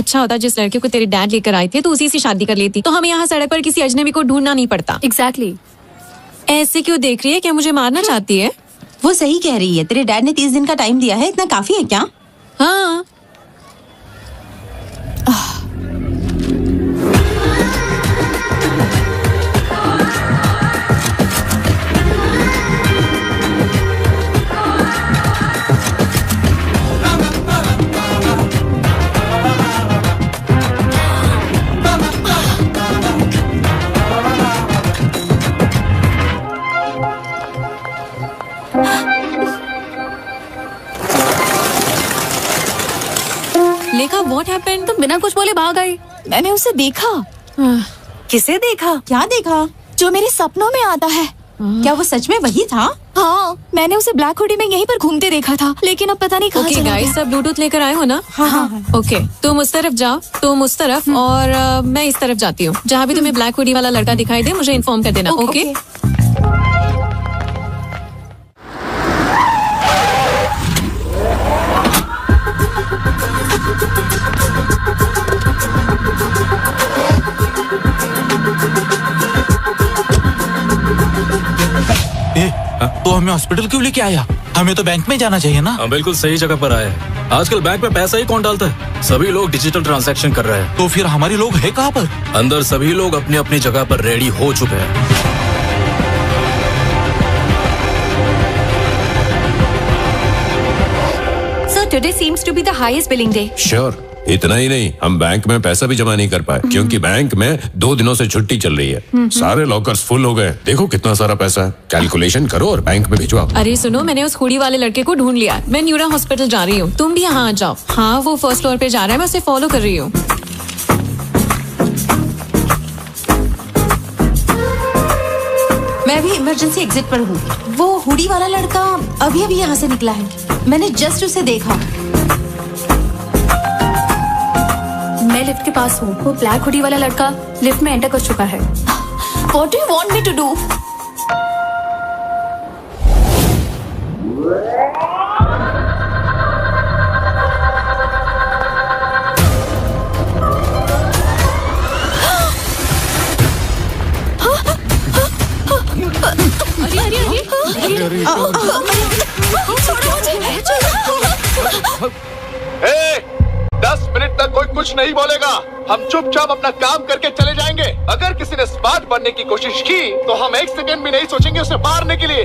अच्छा होता जिस लड़के को तेरे डैड लेकर आए थे तो उसी से शादी कर लेती, तो हमें यहाँ सड़क पर किसी अजनबी को ढूंढना नहीं पड़ता। एग्जैक्टली। ऐसे क्यों देख रही है? क्या मुझे मारना चाहती है? वो सही कह रही है, तेरे डैड ने 30 दिन का टाइम दिया है, इतना काफी है क्या? हाँ। लेखा, व्हाट हैपेंड? तुम बिना कुछ बोले भाग आई। मैंने उसे देखा। किसे देखा? क्या देखा? जो मेरे सपनों में आता है। क्या वो सच में वही था? हाँ, मैंने उसे ब्लैक हुडी में यहीं पर घूमते देखा था, लेकिन अब पता नहीं कहाँ ओके चला गाइस, सब ब्लूटूथ लेकर आए हो ना? हाँ। ओके, तुम उस तरफ जाओ, तुम उस तरफ, और मैं इस तरफ जाती हूँ। जहाँ भी तुम्हें ब्लैक हुडी वाला लड़का दिखाई दे मुझे इन्फॉर्म कर देना। ओके? तो हमें हॉस्पिटल क्यों लेके आया? हमें तो बैंक में जाना चाहिए ना। हम बिल्कुल सही जगह पर आए हैं। आजकल बैंक में पैसा ही कौन डालता है? सभी लोग डिजिटल ट्रांजैक्शन कर रहे हैं। तो फिर हमारे लोग है कहाँ पर? अंदर सभी लोग अपनी अपनी जगह पर रेडी हो चुके हैं। Sir, today seems to be the highest billing day. Sure. इतना ही नहीं, हम बैंक में पैसा भी जमा नहीं कर पाए क्योंकि बैंक में 2 दिनों से छुट्टी चल रही है। सारे लॉकर्स फुल हो गए। देखो कितना सारा पैसा है। कैलकुलेशन करो और बैंक में भिजवाओ। अरे सुनो, मैंने उस हुडी वाले लड़के को ढूंढ लिया। मैं न्यूरा हॉस्पिटल जा रही हूँ, तुम भी यहाँ आ जाओ। हाँ, वो फर्स्ट फ्लोर पे जा रहा है, मैं उसे फॉलो कर रही हूँ। मैं भी इमरजेंसी एग्जिट पर हूँ। वो हुडी वाला लड़का अभी अभी यहाँ से निकला है, मैंने जस्ट उसे देखा। मैं लिफ्ट के पास हूँ। वो ब्लैक हुडी वाला लड़का लिफ्ट में एंटर कर चुका है। What do you want me to do? A, 10 minute तक कोई कुछ नहीं बोलेगा। हम चुपचाप अपना काम करके चले जाएंगे। अगर किसी ने स्मार्ट बनने की कोशिश की तो हम 1 सेकंड भी नहीं सोचेंगे उसे मारने के लिए।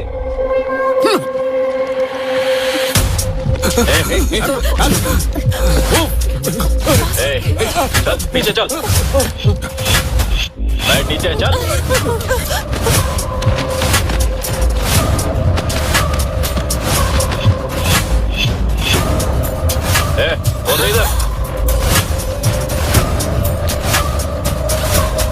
चल नीचे चल। बैठ नीचे चल। इधर।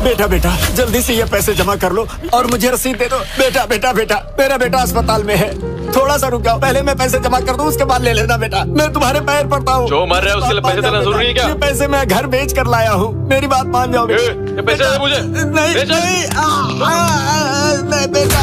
बेटा बेटा जल्दी से ये पैसे जमा कर लो और मुझे रसीद दे दो। बेटा बेटा बेटा मेरा बेटा अस्पताल में है, थोड़ा सा रुक जाओ। पहले मैं पैसे जमा कर दूं, उसके बाद ले लेना बेटा। मैं तुम्हारे पैर पड़ता हूँ। जो मर रहा है उसके लिए पैसे देना जरूरी है क्या? ये पैसे मैं घर बेच कर लाया हूँ, मेरी बात मान जाओ। ये पैसे दे मुझे। नहीं नहीं बेटा।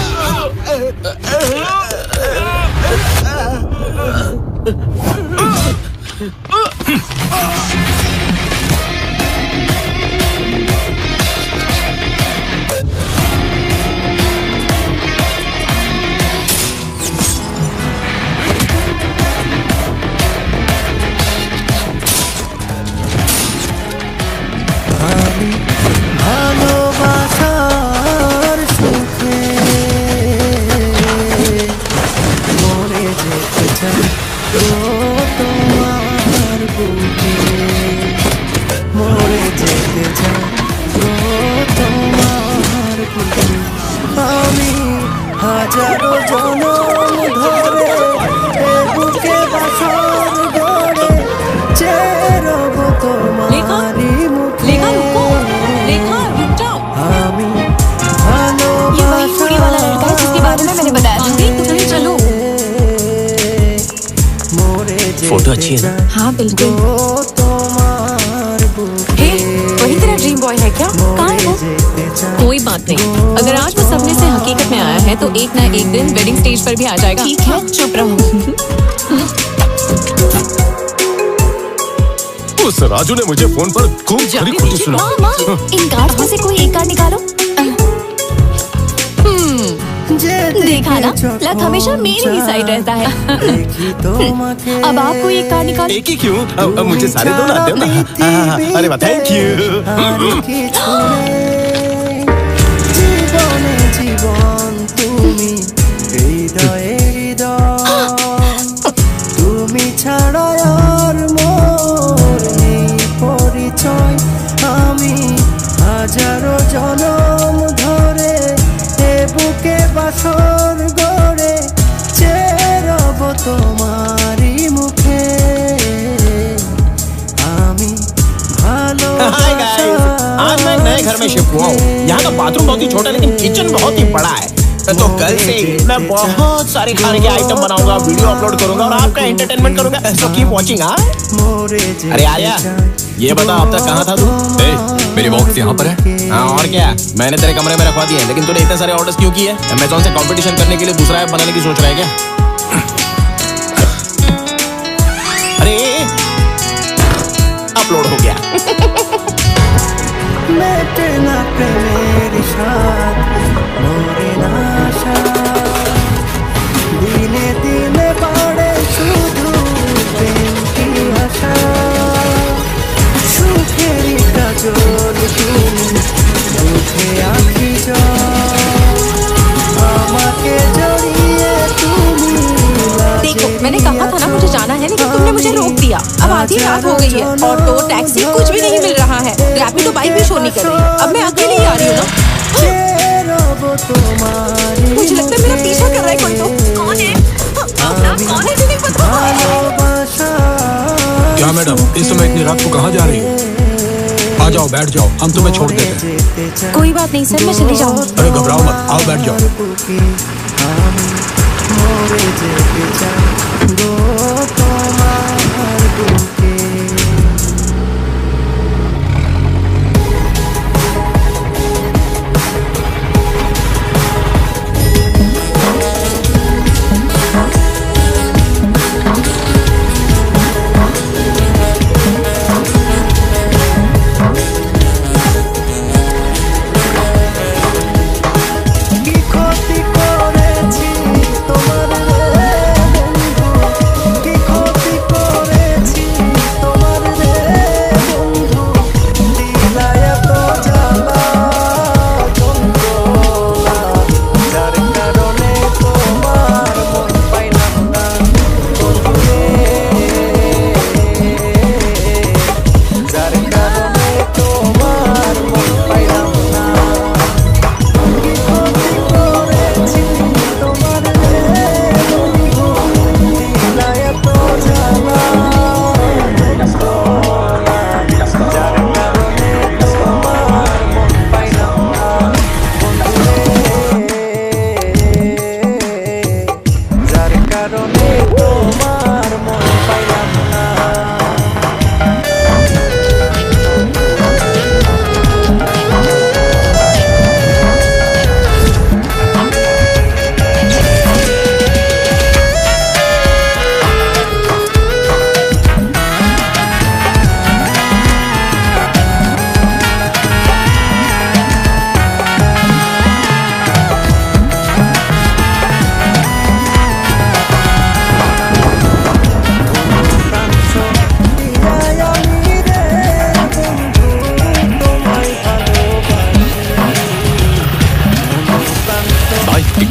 फोटो अच्छी है ना? हाँ बिल्कुल। वही तेरा ड्रीम बॉय है क्या? कहाँ है वो? कोई बात नहीं, अगर आज वो सपने से हकीकत में आया है तो एक ना एक दिन वेडिंग स्टेज पर भी आ जाएगा। ठीक है, चुप रहो। उस राजू ने मुझे फोन पर खूब खरी खोटी सुना। माँ इन कार्ड्स में से कोई एक कार्ड निकालो। देखा ना, लक हमेशा मेरी ही साइड रहता है। अब आप कोई एक कार्ड निकालो। एक ही क्यों? मुझे सारे दो आते हो ना। अरे वाह, थैंक यू। হাজারো জনম ধরে এ বুকে বাসর গড়ে চেরব তোমারই মুখে আমি ভালোবাসা। आज मैं नए घर में शिफ्ट हुआ हूँ। यहाँ का बाथरूम बहुत ही छोटा है लेकिन किचन बहुत ही बड़ा है। तो कल से मैं बहुत सारे खाने के आइटम बनाऊंगा, वीडियो अपलोड करूंगा और आपका एंटरटेनमेंट करूंगा। So keep watching. अरे आर्या, ये बता अब तक कहाँ था तू? मेरी बॉक्स यहाँ पर है। हाँ और क्या, मैंने तेरे कमरे में रखवा दिए हैं, लेकिन तूने इतने सारे ऑर्डर्स क्यों किए? अमेज़न से कंपटीशन करने के लिए दूसरा ऐप बनाने की सोच रहा है क्या? अरे अपलोड हो गया। দিনে দিনে বাড়ে শুধু প্রেম কি আশা সুখেরই কাজল তুমি মুখে আঁকি আমাকে জড়িয়ে তুমি। देखो, मैंने कहा था ना मुझे जाना है, लेकिन तुमने मुझे रोक दिया। अब आधी रात हो गई है, ऑटो टैक्सी कुछ भी नहीं मिल रहा है। रैपिडो बाइक भी शो नहीं कर रही। अब मैं अकेले ही आ रही हूँ ना। मुझे लगता है मेरा पीछा कर रहा है कोई। तो कौन है? कौन है? मुझे पता है। क्या मैडम, इस समय इतनी रात को कहाँ जा रही हो? आ जाओ, बैठ जाओ, हम तुम्हें छोड़ देते हैं। कोई बात नहीं सर, मैं चली जाऊंगी। अरे घबराओ मत, आओ बैठ जाओ।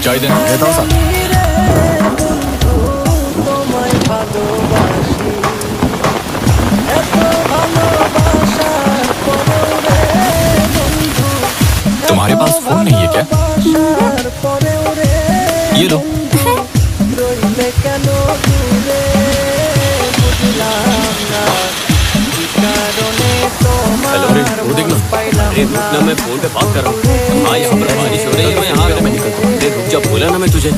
चाय देना देता हूँ साहब। तुम्हारे पास फोन नहीं है क्या? ये लो। हेलो, वो देखना। अरे रुकना, मैं फोन पे बात कर रहा हूँ। हाँ, यहाँ पर बारिश हो रही है, मैं यहाँ मैं निकलता हूँ। रुक जा, बोला ना मैं तुझे।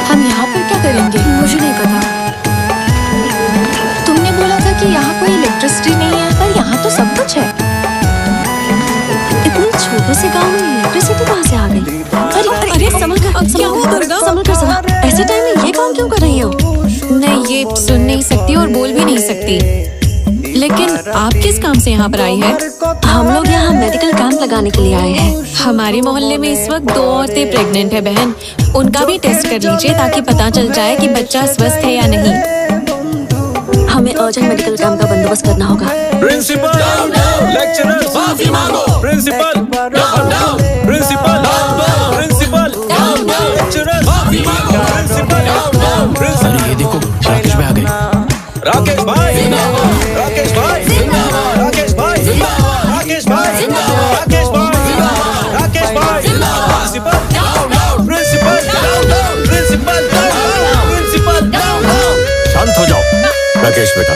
हम यहाँ पर क्या करेंगे? वैसे गाँव में इलेक्ट्रिसिटी कहाँ से आ गई? अरे संभल कर, क्या हुआ दुर्गा? संभल कर सना, ऐसे टाइम में ये काम क्यों कर रही हो? मैं ये सुन नहीं सकती और बोल भी नहीं सकती। लेकिन आप किस काम से यहाँ पर आई है? हम लोग यहाँ मेडिकल कैंप लगाने के लिए आए हैं। हमारे मोहल्ले में इस वक्त 2 औरतें प्रेग्नेंट है बहन। उनका भी टेस्ट कर लीजिए ताकि पता चल जाए कि बच्चा स्वस्थ है या नहीं। हमें अर्जेंट मेडिकल कैंप का बंदोबस्त करना होगा। प्रिंसिपल, लेक्चरर्स, माफी मांगो। प्रिंसिपल, प्रिंसिपल, प्रिंसिपल, लेक्चरर्स, माफी मांगो। प्रिंसिपल, अरे ये देखो राकेश भाई आ गए। राकेश भाई, राकेश भाई, राकेश भाई, राकेश भाई, राकेश भाई, राकेश भाई, प्रिंसिपल, प्रिंसिपल, प्रिंसिपल, प्रिंसिपल। शांत हो जाओ राकेश बेटा,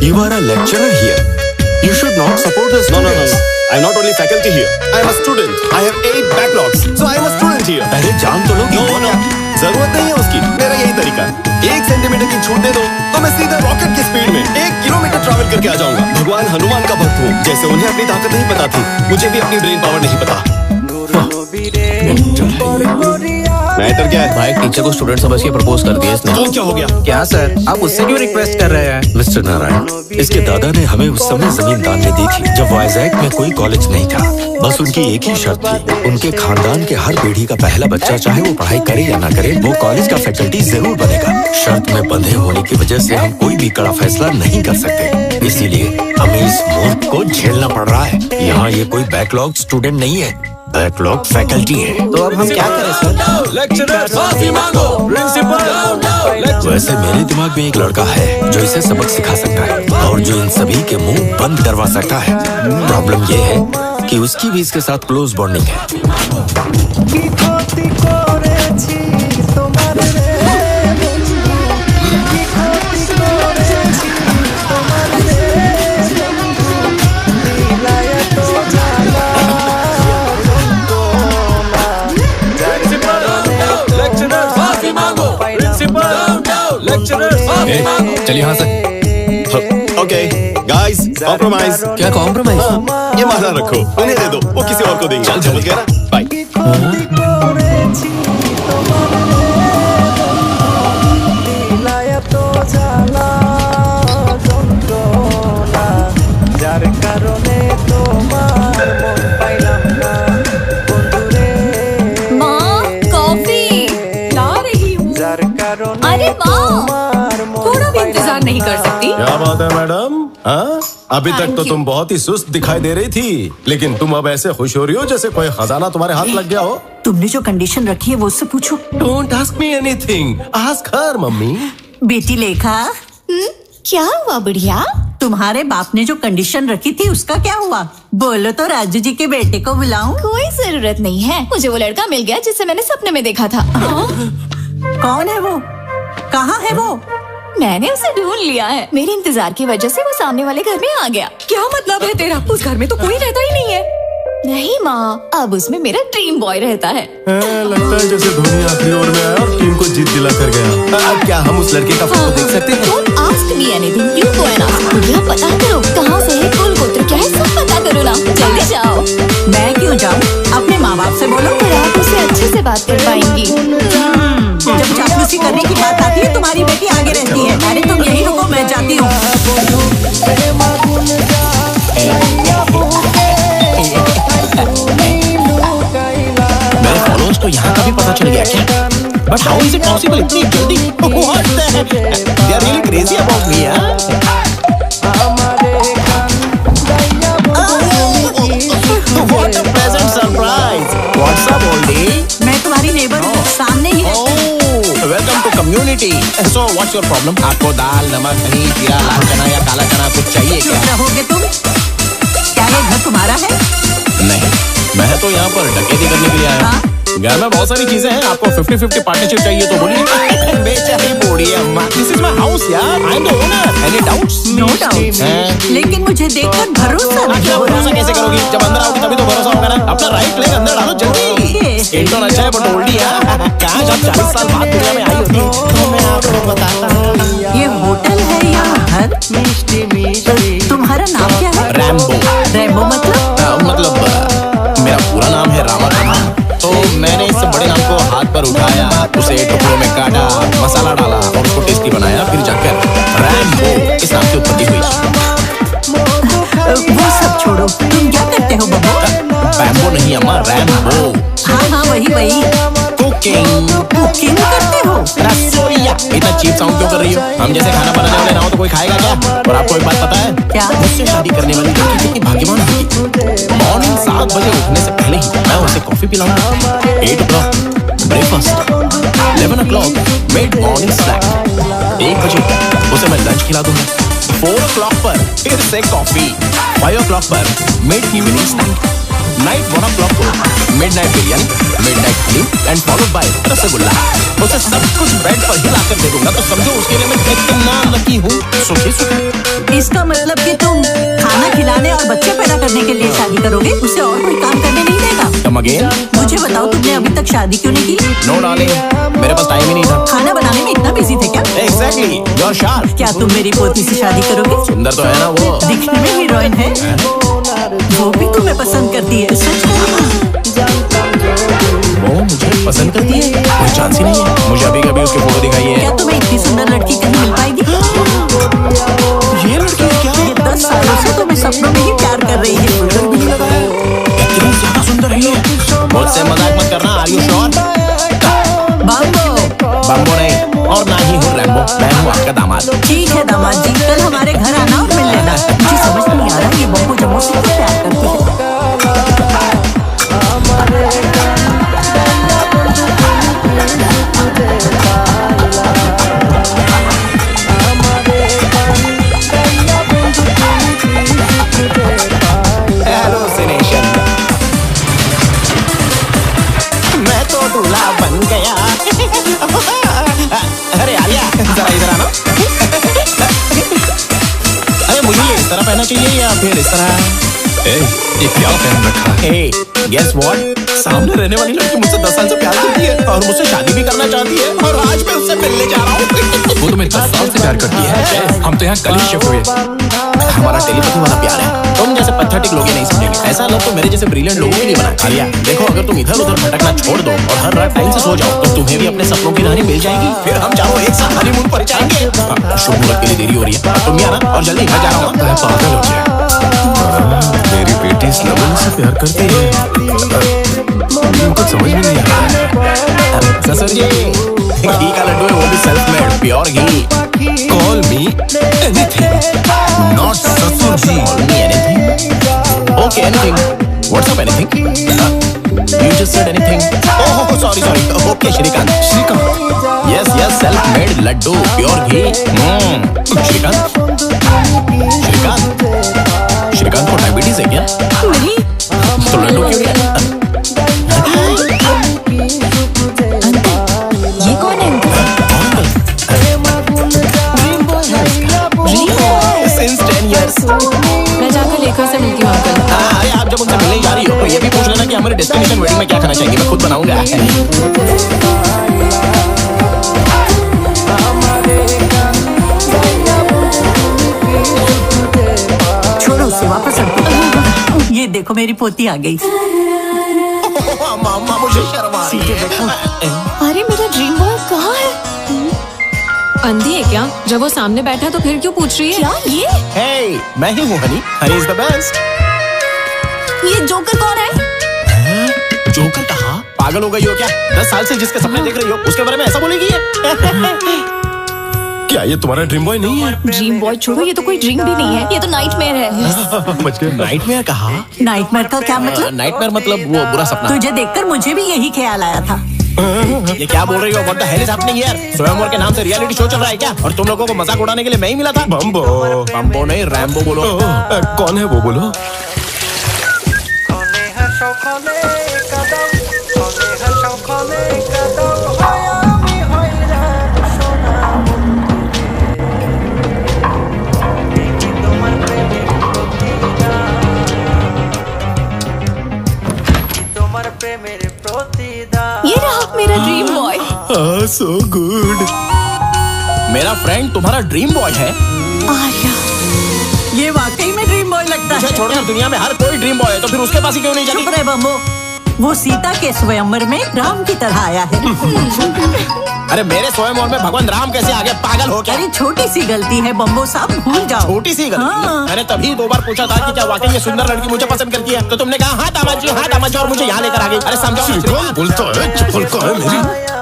you are a lecturer here. You should not support the students. No. I'm not only faculty here. I'm a student. I have 8 backlogs, so I'm a student here. अरे जान तो लो। No. जरूरत नहीं है उसकी, मेरा यही तरीका है। 1 सेंटीमीटर की छूट दे दो तो मैं सीधे रॉकेट की स्पीड में 1 किलोमीटर ट्रैवल करके आ जाऊंगा। भगवान हनुमान का भक्त हूँ। जैसे उन्हें अपनी ताकत नहीं पता थी, मुझे भी अपनी ब्रेन पावर नहीं पता। मैटर क्या है? भाई टीचर को स्टूडेंट समझ के प्रपोज कर दिया इसने। तो क्या हो गया? क्या सर, आप उससे क्यों रिक्वेस्ट कर रहे हैं? मिस्टर नारायण, इसके दादा ने हमें उस समय जमीन दान में दी थी जब वाइजैक में कोई कॉलेज नहीं था। बस उनकी एक ही शर्त थी, उनके खानदान के हर पीढ़ी का पहला बच्चा चाहे वो पढ़ाई करे या ना करे, वो कॉलेज का फैकल्टी जरूर बनेगा। शर्त में बंधे होने की वजह से हम कोई भी कड़ा फैसला नहीं कर सकते, इसीलिए हमें इस मूर्ख को झेलना पड़ रहा है। यहाँ ये कोई बैकलॉग स्टूडेंट नहीं है, बैकलॉग फैकल्टी है। तो अब हम क्या करें सर? लेक्चरर्स, माफी मांगो। प्रिंसिपल, वैसे मेरे दिमाग में एक लड़का है जो इसे सबक सिखा सकता है और जो इन सभी के मुंह बंद करवा सकता है। प्रॉब्लम ये है कि उसकी भी इसके साथ क्लोज बॉन्डिंग है। चलिए यहाँ से। Okay guys, compromise. क्या कॉम्प्रोमाइज? ये माला रखो, उन्हें दे दो, वो किसी और को देंगे। चल समझ गया ना? बाय। माँ, कॉफी ला रही हूँ। अरे माँ, थोड़ा भी इंतजार नहीं कर सकती? क्या बात है मैडम? हाँ, अभी तक तो तुम बहुत ही सुस्त दिखाई दे रही थी, लेकिन तुम अब ऐसे खुश हो रही हो जैसे कोई खजाना तुम्हारे हाथ लग गया हो। तुमने जो कंडीशन रखी है वो उससे पूछो। Don't ask me anything, ask her mummy. बेटी लेखा, क्या हुआ बुढ़िया? तुम्हारे बाप ने जो कंडीशन रखी थी उसका क्या हुआ? बोलो तो राजू जी के बेटे को बुलाऊं? कोई जरूरत नहीं है, मुझे वो लड़का मिल गया जिसे मैंने सपने में देखा था। कौन है वो? कहाँ है वो? मैंने उसे ढूंढ लिया है। मेरे इंतजार की वजह से वो सामने वाले घर में आ गया। क्या मतलब है तेरा? उस घर में तो कोई रहता ही नहीं है। नहीं माँ, अब उसमें मेरा ड्रीम बॉय रहता है। लगता है जैसे धोनी आखिरी ओवर में आया और टीम को जीत दिला कर गया। अब क्या हम उस लड़के का फोटो देख सकते हैं? Don't ask me anything, you go and ask. बुढ़िया पता करो कहाँ से है, कुल गोत्र क्या है, सब पता करो ना। जल्दी जाओ। मैं क्यों जाऊँ? अपने माँ बाप से बोलो। पर आप उससे अच्छे से बात कर पाएंगी। जब चापलूसी करने की बात आती है तुम्हारी बेटी आगे रहती है। अरे तुम यही रुको, मैं जाती हूँ। मेरे फॉलोअर्स को यहाँ का भी पता चल गया क्या? But how is it possible इतनी जल्दी? What the heck? They are really crazy about me, What a pleasant surprise! What's up, oldie? मैं तुम्हारी नेबर हूँ, सामने ही है। Welcome to community. So what's your problem? आपको दाल, नमक, दही, जीरा, लाल चना या काला चना कुछ चाहिए क्या? चुप रहोगे तुम? क्या ये घर तुम्हारा है? नहीं, मैं तो यहाँ पर डकैती करने के लिए आया हूँ। घर में बहुत सारी चीजें हैं, आपको 50-50 पार्टनरशिप चाहिए तो बोलिए। बेचारी बूढ़ी अम्मा, दिस इज माय हाउस यार, I am the owner. Any doubts? No doubt. लेकिन मुझे देखकर भरोसा नहीं हो रहा। भरोसा कैसे करोगी? जब अंदर आओगी तभी तो भरोसा होगा ना। अपना राइट लेग अंदर डालो जल्दी। स्किन तो अच्छा है बट ओल्डी है। कहाँ जब 40 साल बाद दुनिया में आई होती तो मैं आपको बताता हूँ। ये होटल है या घर? तुम्हारा नाम क्या है? रैम्बो। रैम्बो मतलब? मतलब मेरा पूरा नाम मसाला डाला और उसको टेस्टी बनाया, फिर जाकर रैम्बो इस नाम की उत्पत्ति हुई। वो सब छोड़ो, तुम क्या करते हो बब्बू? बैम्बो नहीं अम्मा, रैम्बो। हाँ वही। कुकिंग करते हो? रसोइया। इतना चीप साउंड क्यों कर रही हो? हम जैसे खाना बनाने वाले ना हो तो कोई खाएगा क्या? और आपको एक बात पता है? क्या? मुझसे शादी करने वाली लड़की कितनी भाग्यवान होगी। मॉर्निंग 7 बजे उठने से पहले ही मैं उसे कॉफी पिलाऊंगा। 8 o'clock breakfast, 11 o'clock mid morning snack, 1 बजे उसे मैं लंच खिला दूंगा। 4 o'clock पर फिर से कॉफी, 5 o'clock पर mid evening snack, night 1 o'clock को midnight biryani, midnight haleem and followed by rasgulla. उसे सब कुछ बेड पर ही लाकर दे दूंगा, तो समझो उसके लिए मैं कितना लकी हूँ। सुखी। इसका मतलब कि तुम खाना खिलाने और बच्चे पैदा करने के लिए शादी करोगे, उसे और कोई काम करने नहीं देगा? Come again? मुझे बताओ, तुमने अभी तक शादी क्यों नहीं की? नो डार्लिंग, मेरे पास टाइम ही नहीं था। खाना बनाने में इतना बिजी थे क्या? Exactly, you're sharp. क्या तुम मेरी पोती से शादी करोगे? सुंदर तो है ना वो? दिखने में हीरोइन है, वो भी तुम्हें पसंद करती है, सच कहना। वो मुझे पसंद करती है? कोई चांस ही नहीं है। मुझे अभी कभी उसकी फोटो दिखाई है। क्या तुम्हें इतनी सुंदर लड़की कहीं मिल पाएगी? ये लड़की क्या? ये 10 सालों से तुम्हें सपनों में ही प्यार कर रही है। नजर भी नहीं लगा है। इतनी ज्यादा सुंदर है ये। मुझसे मजाक मत करना। Are you sure? बम्बो नहीं, और ना ही हूँ रैम्बो। मैं हूँ आपका दामाद। ठीक है दामाद जी, कल हमारे घर आना और मिल लेना। मुझे समझ नहीं आ रहा ये बम्बो जम्मू से क्यों प्यार करती है। मैं तो दूल्हा बन गया। अरे आलिया, जरा इधर आना। अरे मुझे ये इस तरह पहनना चाहिए या फिर इस तरह? ये क्या पहन रखा है? Guess what? सामने रहने वाली लड़की मुझसे 10 साल से प्यार करती है और मुझसे शादी भी करना चाहती है, और आज मैं उससे मिलने जा रहा हूँ। वो तुम्हें 10 साल से प्यार करती है। हम तो यहाँ कल ही शिफ्ट हुए। हमारा टेलीपैथी वाला प्यार है। तुम जैसे पैथेटिक लोग नहीं समझेंगे। ऐसा लव तो मेरे जैसे ब्रिलियंट लोगों के लिए बना। आलिया देखो, अगर तुम इधर उधर भटकना छोड़ दो और हर रात टाइम से सो जाओ, तो तुम्हें भी अपने सपनों की रानी मिल जाएगी। फिर हम चारों एक साथ हनीमून पर जाएंगे। शुभ मुहूर्त के लिए देरी हो रही है, तुम भी आना और जल्दी। मैं जा रहा हूँ। पागल हो गया। मेरी बेटी इस लवन से प्यार करती है। कुछ समझ में नहीं आ रहा है। ससुर जी, घी का लड्डू है, वो भी self made pure ghee. Call me anything, not ससुर जी। Call me anything. Okay, anything. What's up, anything? You just said anything. Oh, sorry. Okay, Shrikant. Yes, self made laddu, pure ghee. Shrikant को डायबिटीज है क्या? नहीं। तो लड्डू क्यों नहीं? ये कौन है अंकल? Since 10 years. मैं जाकर लेखा से मिलती हूँ अंकल। अरे आप जब उनसे मिलने जा रही हो तो ये भी पूछ लेना कि हमारे डेस्टिनेशन वेडिंग में क्या खाना चाहेंगे। मैं खुद बनाऊंगा। छोड़ो उसे, वापस रखो। ये देखो मेरी पोती आ गई। मामा मुझे शर्म आ रही है। अरे मेरा ड्रीम बॉय कहाँ है? अंधी है क्या? जब वो सामने बैठा तो फिर क्यों पूछ रही है? क्या ये? Hey, मैं ही हूँ Honey. Honey is the best. ये जोकर कौन है? जोकर कहाँ? पागल हो गई हो क्या? 10 साल से जिसके सपने देख रही हो उसके बारे में ऐसा बोलेगी है? क्या ये तुम्हारा ड्रीम बॉय नहीं है? ड्रीम बॉय छोड़ो, ये तो कोई ड्रीम भी नहीं है, ये तो नाइटमेयर है। बच गए। नाइटमेयर कहा? नाइटमेयर का क्या मतलब? नाइटमेयर मतलब वो बुरा सपना। तुझे देखकर मुझे भी यही ख्याल आया था। ये क्या बोल रही हो? What the hell is happening here? स्वयंवर के नाम से रियलिटी शो चल रहा है क्या? और तुम लोगों को मजाक उड़ाने के लिए मैं ही मिला था? बम्बो नहीं, रैम्बो बोलो। कौन है वो बोलो? ये रहा मेरा ड्रीम बॉय। So good. मेरा फ्रेंड तुम्हारा ड्रीम बॉय है? आर्या, ये वाकई में ड्रीम बॉय लगता है। मुझे छोड़कर दुनिया में हर कोई ड्रीम बॉय है, तो फिर उसके पास ही क्यों नहीं जाती? चुप रहे बम्बो, वो सीता के स्वयंवर में राम की तरह आया है। अरे मेरे सोए मोहल में भगवान राम कैसे आ गए? पागल हो क्या? अरे छोटी सी गलती है बम्बो साहब, भूल जाओ। छोटी सी गलती? हाँ। मैंने तभी 2 बार पूछा था कि क्या वाकई ये सुंदर लड़की मुझे पसंद करती है, तो तुमने कहा हाँ दामाद जी और मुझे यहाँ लेकर आ गई। अरे समझो बोलता है चप्पल का है मेरी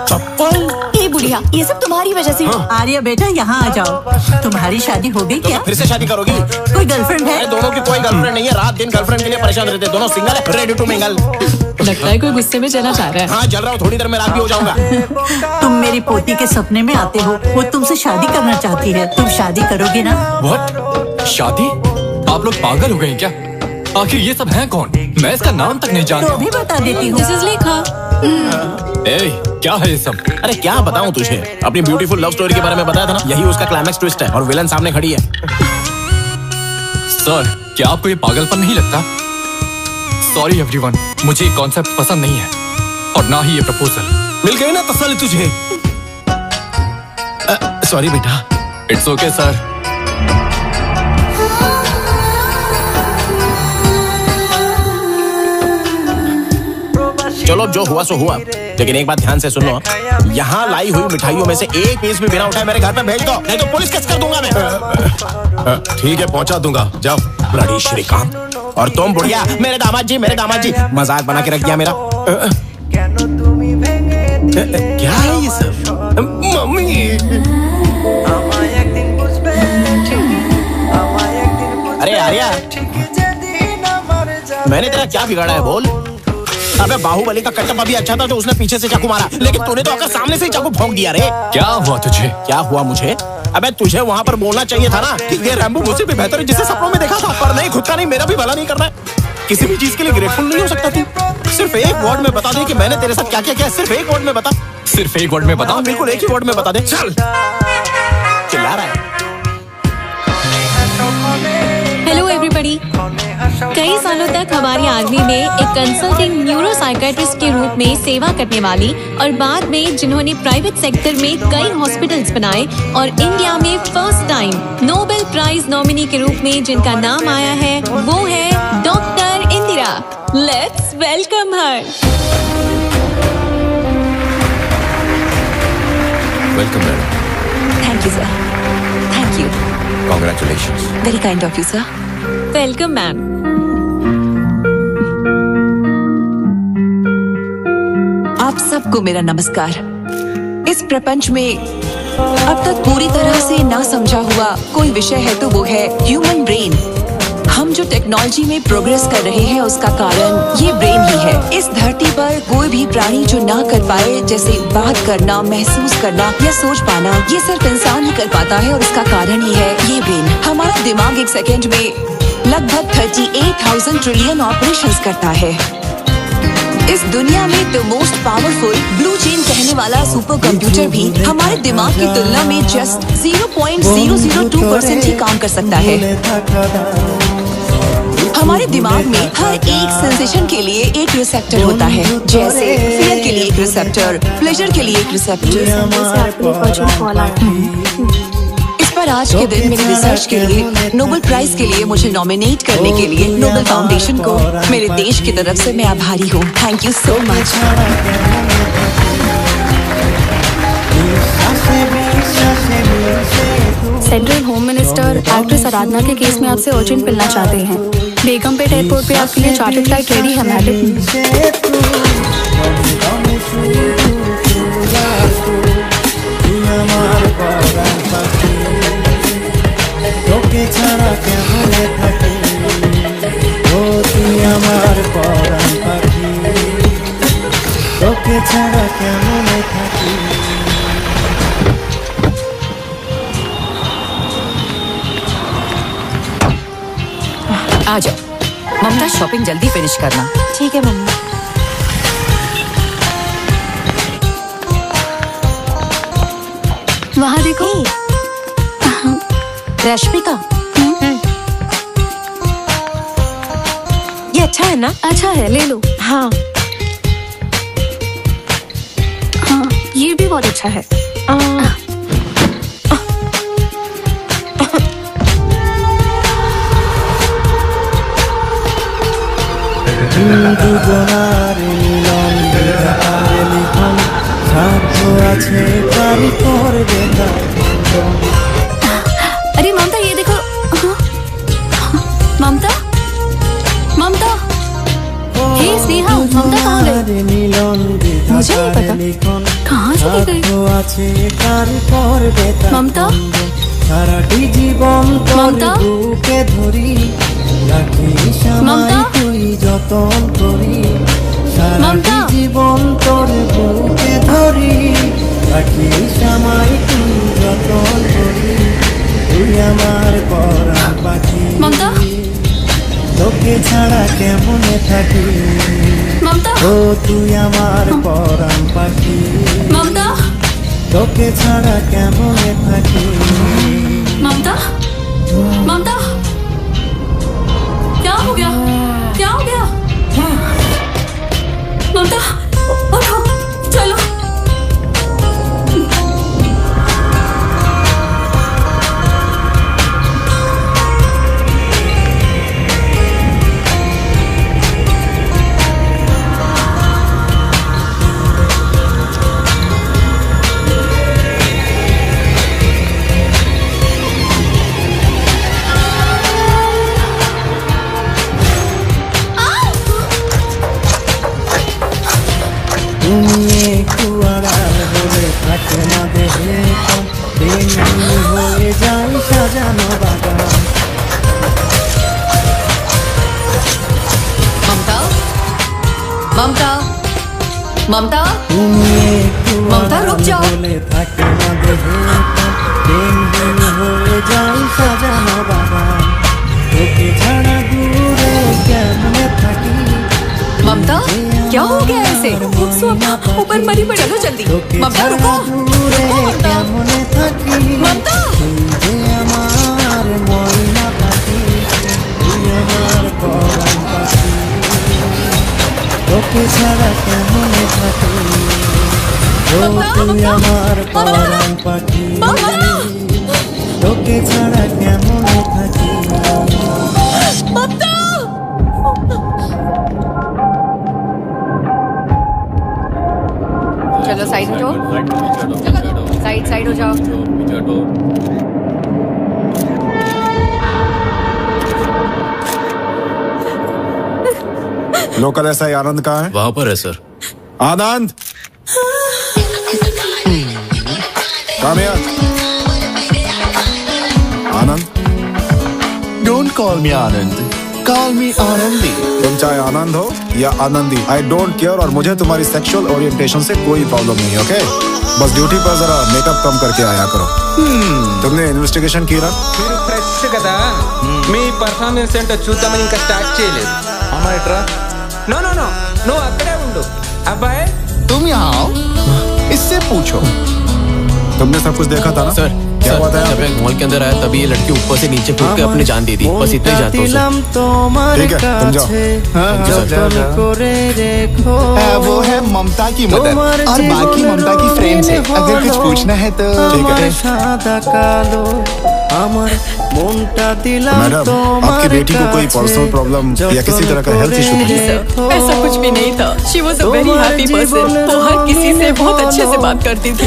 चप्पल। ए बुढ़िया, ये सब तुम्हारी वजह से। आर्या बेटा यहाँ आ जाओ। तुम्हारी शादी हो गई क्या? फिर से शादी करोगी? कोई गर्लफ्रेंड है? दोनों की कोई गर्लफ्रेंड नहीं है, रात दिन गर्लफ्रेंड के लिए परेशान रहते, दोनों सिंगल है, रेडी टू मिंगल। लगता है कोई गुस्से में चला जा रहा है। हाँ जल रहा हूँ, थोड़ी देर में रात भी हो जाऊंगा। तुम मेरी पोती के सपने में आते हो, वो तुमसे शादी करना चाहती है, तुम शादी करोगे ना? व्हाट? शादी? आप लोग पागल हो गए क्या? आखिर ये सब है कौन? मैं इसका नाम तक नहीं जानता। तो भी बता देती हूँ। दिस इज लेखा। ए, क्या है ये सब? अरे क्या बताऊं तुझे, अपनी ब्यूटीफुल लव स्टोरी के बारे में बताया था ना, यही उसका क्लाइमैक्स ट्विस्ट है और विलन सामने खड़ी है। सर, क्या आपको ये पागलपन नहीं लगता? सॉरी एवरीवन, मुझे ये कॉन्सेप्ट पसंद नहीं है और ना ही ये प्रपोजल। मिल गई ना तसल्ली तुझे? सॉरी बेटा। It's okay sir. चलो जो हुआ सो हुआ, लेकिन एक बात ध्यान से सुन लो, यहाँ लाई हुई मिठाइयों में से एक पीस भी बिना उठाए मेरे घर पे भेज दो, नहीं तो पुलिस केस कर दूंगा मैं। ठीक है पहुंचा दूंगा, जाओ। ब्लडी श्रीकांत। और तुम बुढ़िया, मेरे दामाद जी मजाक बना के रख दिया मेरा। क्या है ये सब? मम्मी। अरे आर्या, मैंने तेरा क्या बिगाड़ा है बोल? अबे बाहुबली का कटअप अभी अच्छा था तो उसने पीछे से चाकू मारा, लेकिन तूने तो आकर सामने से ही चाकू भोंक दिया रे। क्या हुआ तुझे? क्या हुआ मुझे? अबे तुझे वहाँ पर बोलना चाहिए था ना कि ये रैम्बो मुझसे भी बेहतर है जिसे सपनों में देखा था, पर नहीं, खुद का नहीं, मेरा भी भला नहीं करना है। किसी भी चीज के लिए ग्रेटफुल नहीं हो सकता तू? सिर्फ एक वर्ड में बता दे कि मैंने तेरे साथ क्या क्या किया, सिर्फ एक वर्ड में बता। सिर्फ एक वर्ड में बता? हाँ, बिल्कुल एक ही वर्ड में बता दे। चल। चिल्ला रहा है। Hello everybody. कई सालों तक हमारी आर्मी में एक कंसल्टिंग न्यूरो साइकियाट्रिस्ट के रूप में सेवा करने वाली और बाद में जिन्होंने प्राइवेट सेक्टर में कई हॉस्पिटल्स बनाए और इंडिया में first time Nobel prize nominee के रूप में जिनका नाम आया है, वो है doctor Indira. Let's welcome her. Welcome madam. Thank you sir. Thank you. Congratulations. Very kind of you sir. Welcome ma'am. आप सबको मेरा नमस्कार। इस प्रपंच में अब तक पूरी तरह से ना समझा हुआ कोई विषय है तो वो है ह्यूमन ब्रेन। हम जो टेक्नोलॉजी में प्रोग्रेस कर रहे हैं उसका कारण ये ब्रेन ही है। इस धरती पर कोई भी प्राणी जो ना कर पाए, जैसे बात करना, महसूस करना या सोच पाना, ये सिर्फ इंसान ही कर पाता है और उसका कारण ही है ये ब्रेन। हमारा दिमाग एक सेकेंड में लगभग 38,000 ट्रिलियन ऑपरेशंस करता है। इस दुनिया में the most powerful blue chain कहने वाला सुपर कंप्यूटर भी हमारे दिमाग की तुलना में जस्ट 0.002% ही काम कर सकता है। हमारे दिमाग में हर एक सेंसेशन के लिए एक रिसेप्टर होता है, जैसे फियर के लिए एक रिसेप्टर, प्लेजर के लिए एक रिसेप्टर। इस पर आज के दिन मेरी रिसर्च के लिए नोबेल प्राइज के लिए मुझे नॉमिनेट करने के लिए नोबेल फाउंडेशन को मेरे देश की तरफ से मैं आभारी हूँ। Thank you so much. Central home minister actress Aradhana के केस में आपसे अर्जेंट मिलना चाहते हैं। बेगमपेट एयरपोर्ट पे आपके लिए चार्टर्ड फ्लाइट रेडी है मैडम। তোকে ছাড়া কেমনে থাকি, ও তুই আমার পরাণ পাখি, তোকে ছাড়া কেমনে থাকি। आ जाओ ममता, शॉपिंग जल्दी फिनिश करना। ठीक है मम्मी। वहाँ देखो। रश्मिका, ये अच्छा है ना? अच्छा है, ले लो। हाँ हाँ, ये भी बहुत अच्छा है। দুজনার মিলন লিখন আছে কারি করবে না अरे ममता ये देखो। ममता ममता हे स्नेहा, ममता कहाँ गई? मुझे नहीं पता कहाँ चली गई। ममता সারাটি জীবন মমতা? বুকে ধরি রাখি মমতা? তুই যতন করি সারাটি মমতা? জীবন তোর বুকে ধরি রাখি সময় তুই যতন করি তুই আমার পরাণ পাখি মমতা? তোকে ছাড়া কেমনে থাকি মমতা? ও তুই আমার পরাণ পাখি ममता তোকে ছাড়া কেমনে থাকি ममता ममता क्या हो गया? क्या हो गया? ममता उठो, चलो। তুমি কুয়ারার বলে থাকে না দেহে প্রেমী হয়ে যাই সাজানো বাগান ममता ममता ममता তুমি ममता रुक जाओ। বলে থাকে না দেহে প্রেমী হয়ে যাই সাজানো বাগান তোকে ছাড়া দূরে কেমনে থাকি ममता क्या हो गया ऐसे? ऊपर मरी पड़ी। चलो जल्दी। ममता रुको, रुको ममता। কেমনে থাকি ममता তুই যে আমার ময়না পাখি তুই আমার পরাণ পাখি তোকে ছাড়া কেমনে থাকি ও তুই আমার পরাণ পাখি তোকে ছাড়া কেমনে থাকি ममता चलो साइड हो जाओ, साइड हो जाओ। लोकल एसआई आनंद कहाँ है? वहां पर है sir. Anand Come here. Anand don't call me Anand, call मी आनंदी। तुम चाहे आनंद हो या आनंदी, आई डोंट केयर और मुझे तुम्हारी सेक्सुअल ओरिएंटेशन से कोई प्रॉब्लम नहीं है, ओके? बस ड्यूटी पर जरा मेकअप कम करके आया करो। तुमने इन्वेस्टिगेशन किया? మీరు ఫ్రెష్ కదా మీ పర్ఫార్మెన్స్ ఏంటో చూద్దామని ఇంకా స్టార్ట్ చేయలేదు అమ్మాయిట్రా నో నో నో నువ్వు అక్కడే ఉండు అబ్బాయి तुम यहाँ आओ, इससे पूछो। तुमने सब कुछ देखा था ना? सर क्या सर, बात है? जब मैं मॉल के अंदर आया तभी ये लड़की ऊपर से नीचे कूद के अपनी जान दे दी। बस इतना ही जानता हूँ सर। ठीक है, तुम जाओ। वो है ममता की मदर और बाकी ममता की फ्रेंड्स है। अगर कुछ पूछना है तो मैडम, आपकी बेटी को कोई पर्सनल प्रॉब्लम या किसी तरह का हेल्थ इशू नहीं है? ऐसा कुछ भी नहीं था। She was a very happy person. वो हर किसी से बहुत अच्छे से बात करती थी।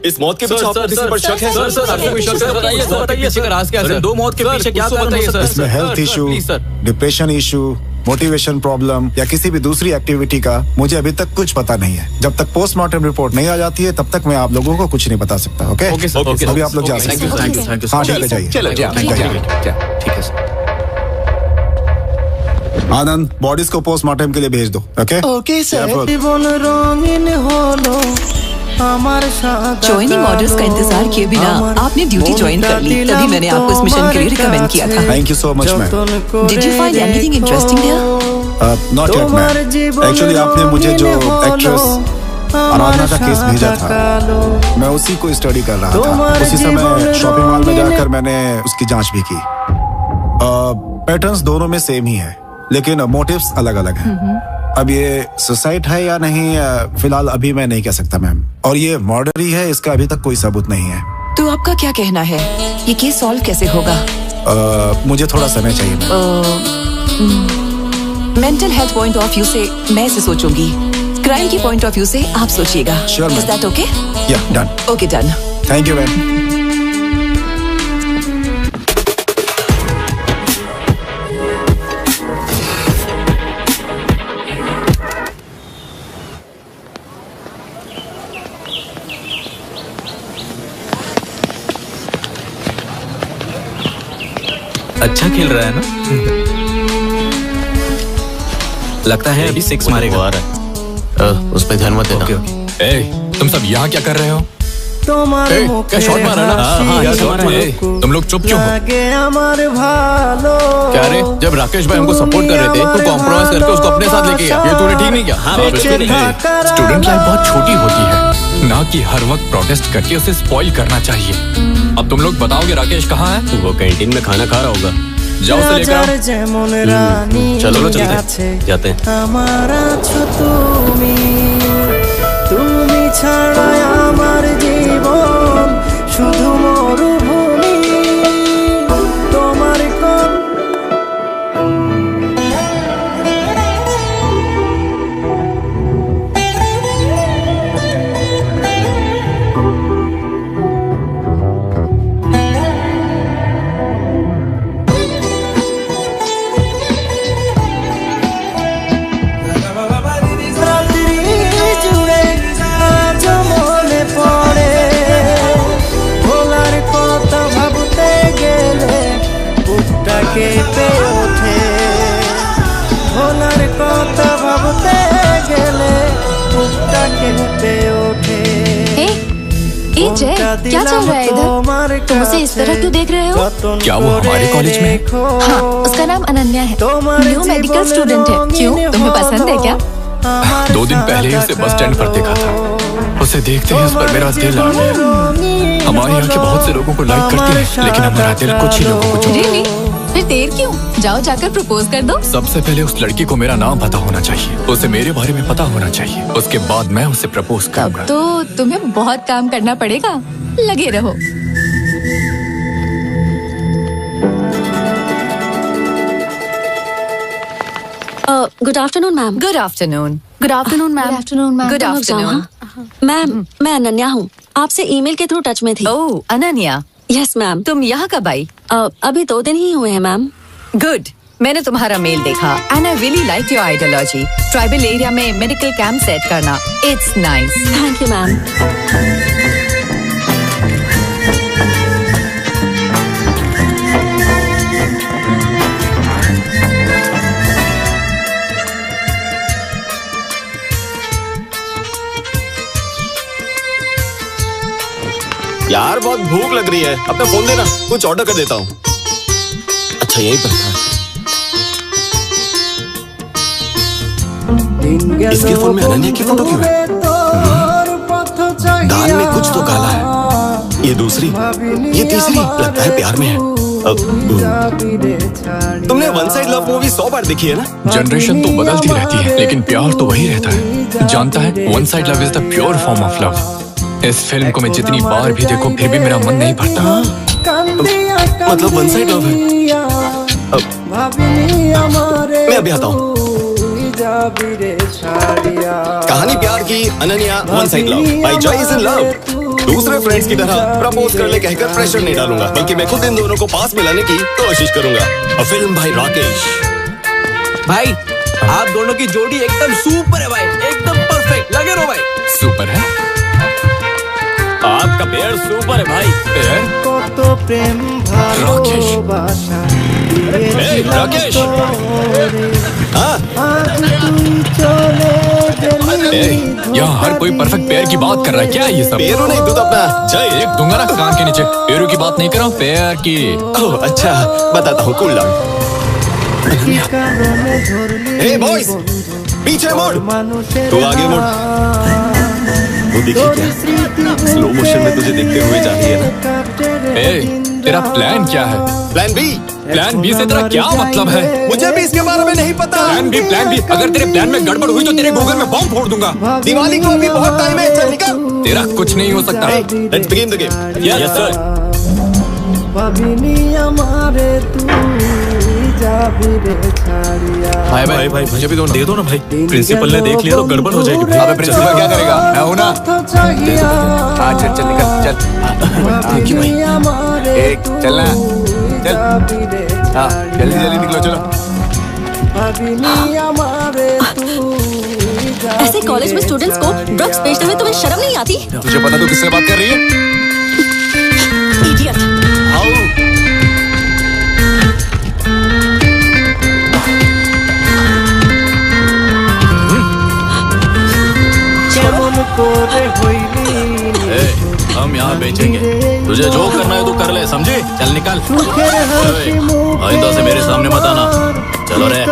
इस मौत के पीछे आपको किसी पर शक है? सर आपको कोई शक है? बताइए सर, बताइए पीछे का राज क्या है सर? दो मौत के पीछे क्या कारण हो सकता है इसमें sir? Health sir, issue, please sir. Depression issue, motivation problem या किसी भी दूसरी एक्टिविटी का मुझे अभी तक कुछ पता नहीं है। जब तक पोस्टमार्टम रिपोर्ट नहीं आ जाती है तब तक मैं आप लोगों को कुछ नहीं बता सकता, ओके? ओके सर, ओके अभी आप लोग जा थैंक सकते यू हैं। थैंक यू थैंक यू हाँ, ठीक है, जाइए। चलो ठीक है सर। आनंद, बॉडीज को पोस्टमार्टम के लिए भेज दो, ओके? Okay sir. জীবন রঙিন হলো আমার সাদা ज्वाइनिंग ऑर्डर्स का इंतजार किए बिना आपने ड्यूटी ज्वाइन कर ली। तभी मैंने आपको इस मिशन के लिए रिकमेंड किया था। Thank you so much ma'am. Did you find anything interesting there? Not yet ma'am. Actually आपने मुझे जो एक्ट्रेस आराधना का केस भेजा था, मैं उसी को स्टडी कर रहा था। उसी समय शॉपिंग मॉल में जाकर मैंने उसकी जांच भी की। पैटर्न्स दोनों में सेम ही है, लेकिन मोटिव्स अलग अलग हैं। अब ये सुसाइड है या नहीं, फिलहाल अभी मैं नहीं कह सकता मैम। और ये मर्डर ही है, इसका अभी तक कोई सबूत नहीं है। तो आपका क्या कहना है? ये केस सॉल्व कैसे होगा? मुझे थोड़ा समय चाहिए ma'am. Mental health point of view से मैं इसे सोचूंगी। क्राइम की पॉइंट ऑफ व्यू से आप सोचिएगा। Sure, Is that okay? Yeah, done. Okay, done. Thank you, man. अच्छा खेल रहा है ना? लगता है अभी 6 मारेगा। उस पे ध्यान मत देना। तुम सब यहाँ क्या कर रहे हो? क्या शॉट मारा ना? हाँ, शॉट मारा। तुम लोग चुप क्यों हो? क्या रे, जब राकेश भाई हमको सपोर्ट कर रहे थे तो कॉम्प्रोमाइज करके उसको अपने साथ लेके गया। ये तूने ठीक नहीं किया। स्टूडेंट लाइफ बहुत छोटी होती है, ना कि हर वक्त प्रोटेस्ट करके उसे स्पॉइल करना चाहिए। अब तुम लोग बताओगे राकेश कहाँ है? वो कैंटीन में खाना खा रहा होगा। जाओ उसे लेकर आओ। चलो चलते जाते हैं। তুমি ছাড়া আমার জীবন শুধু মরুভূমি তোমার কোন কেঁপে ওঠে ভোলার কথা ভাবতে গেলে বুকটা কেঁপে ওঠে। ए जय, क्या चल रहा है इधर? तुम उसे इस तरह क्यों देख रहे हो? क्या वो हमारे कॉलेज में? हाँ, उसका नाम अनन्या है, न्यू मेडिकल स्टूडेंट है। क्यों, तुम्हें पसंद है क्या? 2 दिन पहले ही उसे बस स्टैंड पर देखा था। उसे देखते ही उस पर मेरा दिल आ गया। हमारी यहाँ के बहुत से लोगों को लाइक करती है, लेकिन अब मेरा दिल कुछ ही लोगों को Really? फिर देर क्यों? जाओ जाकर प्रपोज कर दो। सबसे पहले उस लड़की को मेरा नाम पता होना चाहिए, उसे मेरे बारे में पता होना चाहिए, उसके बाद मैं उसे प्रपोज करूंगा। तो तुम्हें बहुत काम करना पड़ेगा, लगे रहो। Good afternoon ma'am. Good afternoon. Good afternoon ma'am. Afternoon ma'am. Good afternoon. Ma'am, मैं अनन्या हूँ, आपसे ईमेल के थ्रू टच में थी। ओह अनन्या, यस मैम। तुम यहाँ कब आई? अभी 2 दिन ही हुए हैं मैम। गुड, मैंने तुम्हारा मेल देखा and I really like your ideology. Tribal area में मेडिकल कैंप सेट करना, it's nice. Thank you ma'am. यार बहुत भूख लग रही है, अपना फोन देना, कुछ ऑर्डर कर देता हूँ। अच्छा यही पर था। इसके फोन में अनन्या की फोटो क्यों है? दाल में कुछ तो काला है। ये दूसरी, ये तीसरी, लगता है प्यार में है। तुमने वन साइड लव मूवी 100 बार देखी है ना? जनरेशन तो बदलती रहती है, लेकिन प्यार तो वही रहता है। जानता है, one side love is the pure form of love. इस फिल्म को मैं जितनी बार भी देखूं, फिर भी मेरा मन नहीं भरता। मतलब वन साइड लव है। मैं अभी आता हूँ। कहानी प्यार की, Ananya one side love, by Joy is in love. दूसरे फ्रेंड्स की तरह प्रपोज कर ले कहकर प्रेशर नहीं डालूंगा, बल्कि मैं खुद इन दोनों को पास में लाने की कोशिश करूंगा। अ फिल्म भाई राकेश। भाई आप दोनों की जोड़ी एकदम सुपर है भाई, एकदम परफेक्ट। लगे रहो भाई। सुपर है? आपका पेयर सुपर है भाई। राकेश, यहाँ हर कोई परफेक्ट पेयर की बात कर रहा है। क्या है ये सब? पेरू नहीं दूध अपना जय। एक दूंगा ना कान के नीचे। पेरू की बात नहीं कर रहा हूँ, पेयर की। ओह अच्छा, बताता हूँ, कूल डाउन। हे बॉयज, पीछे मुड़। तू आगे मुड़। वो देखिए क्या स्लो मोशन में तुझे देखते हुए जा रही है ना? तेरा प्लान क्या है? Plan B. प्लान बी से तेरा क्या मतलब है? मुझे भी इसके बारे में नहीं पता। Plan B. अगर तेरे प्लान में गड़बड़ हुई तो तेरे गूगल में बॉम्ब फोड़ दूंगा। दिवाली को अभी बहुत टाइम है, चल निकल। तेरा कुछ नहीं हो सकता। Let's begin the game. Yes sir. भाई भाई भाई मुझे भी दे दो ना भाई। प्रिंसिपल ने देख लिया तो गड़बड़ हो जाएगी। अबे प्रिंसिपल क्या करेगा, मैं हूं ना। हाँ चल चल निकल चल। थैंक यू भाई। एक चलना चल। हाँ जल्दी जल्दी निकलो चलो। ऐसे कॉलेज में स्टूडेंट्स को ड्रग्स बेचते हुए तुम्हें शर्म नहीं आती? तुझे पता तू किससे बात कर रही है? इडियट। हम यहाँ बेचेंगे, तुझे जो करना है तू कर ले, समझे? चल निकल। आइंदा से मेरे सामने मत आना। चलो रे।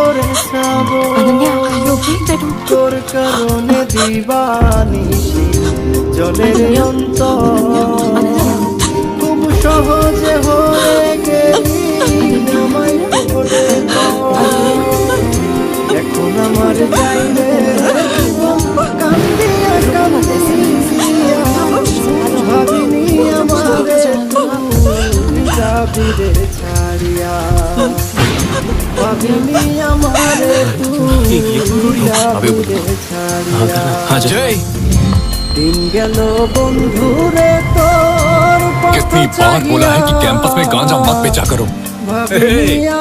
कितनी बार बोला है कि कैंपस में गांजा मत बेचा करो।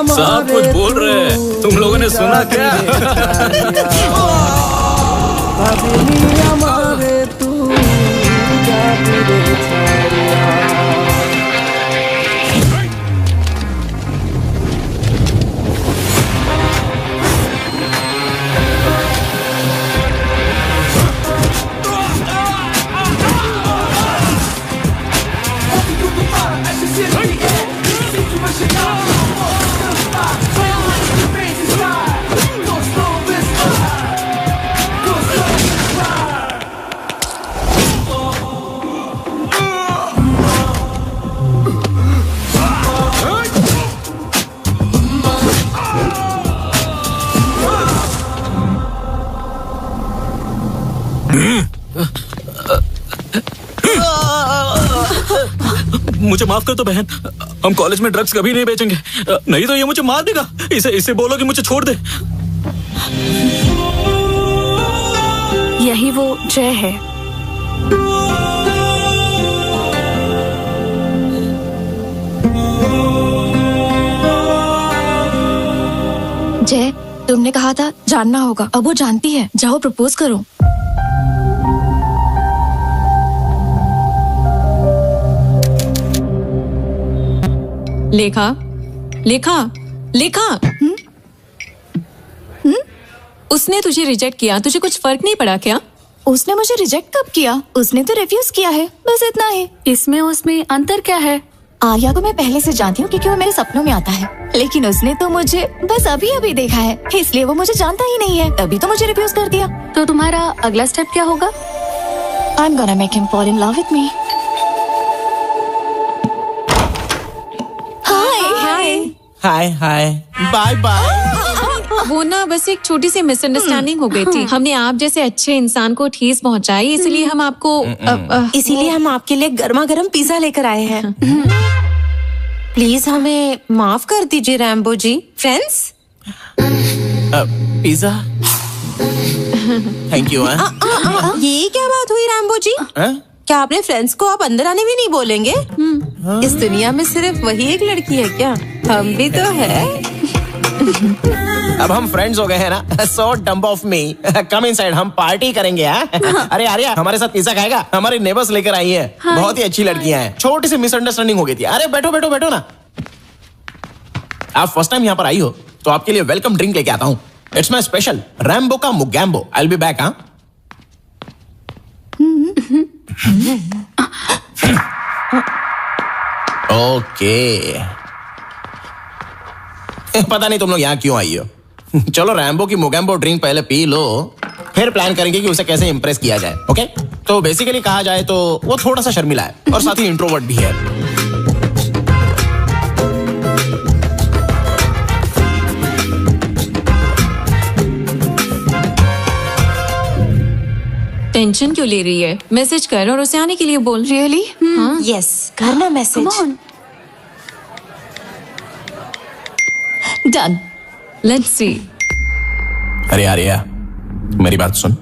साहब कुछ बोल रहे हैं, तुम लोगों ने सुना क्या? मुझे माफ कर दो बहन, हम कॉलेज में ड्रग्स कभी नहीं बेचेंगे, नहीं तो ये मुझे मार देगा। इसे बोलो कि मुझे छोड़ दे। यही वो जय है। जय, तुमने कहा था जानना होगा, अब वो जानती है। जाओ प्रपोज करो। लेखा, लेखा, लेखा। उसने तुझे रिजेक्ट किया, तुझे कुछ फर्क नहीं पड़ा क्या? उसने मुझे रिजेक्ट कब किया? उसने तो रिफ्यूज किया है, बस इतना ही। इसमें उसमें अंतर क्या है? आर्या को मैं पहले से जानती हूँ क्योंकि वो मेरे सपनों में आता है, लेकिन उसने तो मुझे बस अभी अभी देखा है, इसलिए वो मुझे जानता ही नहीं है, तभी तो मुझे रिफ्यूज कर दिया। तो तुम्हारा अगला स्टेप क्या होगा? I'm gonna make him fall in love with me. Hi hi bye bye. वो ना बस एक छोटी सी मिसअंडरस्टैंडिंग हो गई थी। हमने आप जैसे अच्छे इंसान को ठेस पहुंचाई, इसलिए हम आपको इसीलिए हम आपके लिए गर्मा गर्म पिज्जा लेकर आए हैं। प्लीज हमें माफ कर दीजिए Rambo ji. Friends, pizza thank you. ये क्या बात हुई रैम्बो जी? क्या आपने फ्रेंड्स को आप अंदर आने भी नहीं बोलेंगे? इस दुनिया में सिर्फ वही एक लड़की है क्या? हम भी तो है। अब हम फ्रेंड्स हो गए हैं ना, so dump of me. Come inside, हम पार्टी करेंगे। अरे आर्या हमारे साथ पिज्जा खाएगा? हमारी नेबर्स लेकर आई है, बहुत ही अच्छी लड़कियां हैं। छोटी सी मिसअंडरस्टैंडिंग हो गई थी। अरे बैठो बैठो बैठो ना। आप फर्स्ट टाइम यहाँ पर आई हो तो आपके लिए वेलकम ड्रिंक लेके आता हूँ। इट्स माई स्पेशल रैम्बो का Mogambo. I will be back. Okay पता नहीं तुम लोग यहाँ क्यों आई हो। चलो रैम्बो की मोगैम्बो ड्रिंक पहले पी लो, फिर प्लान करेंगे कि उसे कैसे इंप्रेस किया जाए। ओके तो बेसिकली कहा जाए तो वो थोड़ा सा शर्मिला है और साथ ही इंट्रोवर्ट भी है। टेंशन क्यों ले रही है? मैसेज कर और उसे आने के लिए बोल। रियली? यस, करना मैसेज। डन। Let's see. अरे यार यार, मेरी बात सुन,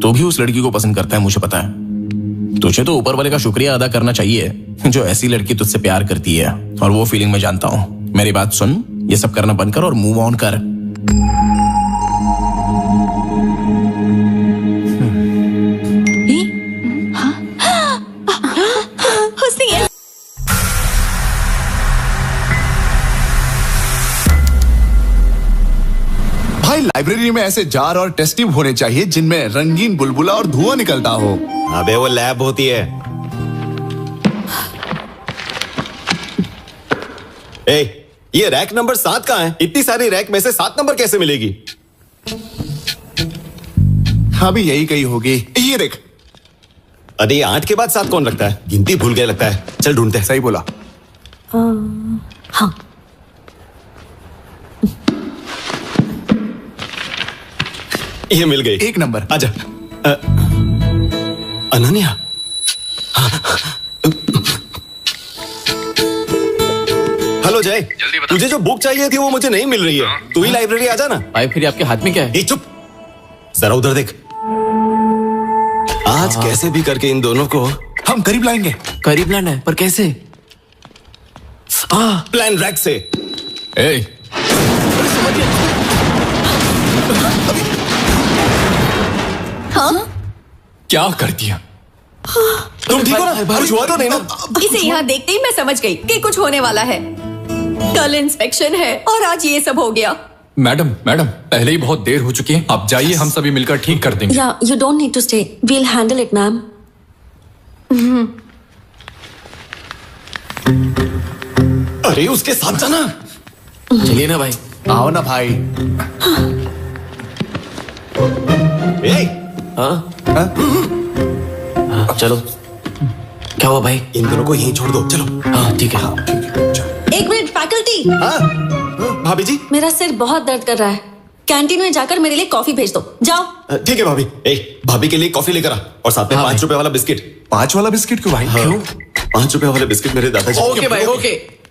तू भी उस लड़की को पसंद करता है, मुझे पता है। तुझे तो ऊपर वाले का शुक्रिया अदा करना चाहिए जो ऐसी लड़की तुझसे प्यार करती है, और वो फीलिंग मैं जानता हूँ। मेरी बात सुन, ये सब करना बंद कर और मूव ऑन कर। भाई लाइब्रेरी में ऐसे जार और टेस्ट ट्यूब होने चाहिए जिनमें रंगीन बुलबुला और धुआं निकलता हो। अबे वो लैब होती है। ए, ये रैक नंबर 7 कहाँ है? इतनी सारी रैक में से 7 नंबर कैसे मिलेगी? हाँ भी यही कही होगी। ये देख। अरे 8 के बाद 7 कौन रखता है? गिनती भूल गया लगता है। चल ढूंढते हैं। सही बोला। हाँ। ये मिल गई। 1 नंबर। आजा। अनन्या। हेलो जय, तुझे जो बुक चाहिए थी वो मुझे नहीं मिल रही है। तू ही लाइब्रेरी आ जाना। भाई फिर आपके हाथ में क्या है? चुप, जरा उधर देख। आज कैसे भी करके इन दोनों को हम करीब लाएंगे। करीब लाना है, पर कैसे? प्लान रैक से। हाँ? क्या कर दिया? तुम ठीक हो ना? कुछ हुआ तो नहीं ना? इसे यहाँ देखते ही मैं समझ गई कि कुछ होने वाला है। कल इंस्पेक्शन है और आज ये सब हो गया। मैडम पहले ही बहुत देर हो चुकी है, आप जाइए, हम सभी मिलकर ठीक कर देंगे। Yeah, you don't need to stay. We'll handle it, ma'am. अरे उसके साथ जाना। चलिए ना भाई। आओ ना भाई। चलो। क्या हुआ भाई? इन दोनों को यहीं छोड़ दो। चलो। हाँ ठीक है। एक मिनट, फैकल्टी। भाभी जी, मेरा सिर बहुत दर्द कर रहा है। कैंटीन में जाकर मेरे लिए कॉफी भेज दो। जाओ। ठीक है भाभी। भाभी के लिए कॉफी लेकर आ, और साथ में 5 रुपए वाला बिस्किट। 5 वाला बिस्किट क्यों भाई? क्यों? 5 रुपए वाले बिस्किट मेरे दादाजी। ओके भाई, okay.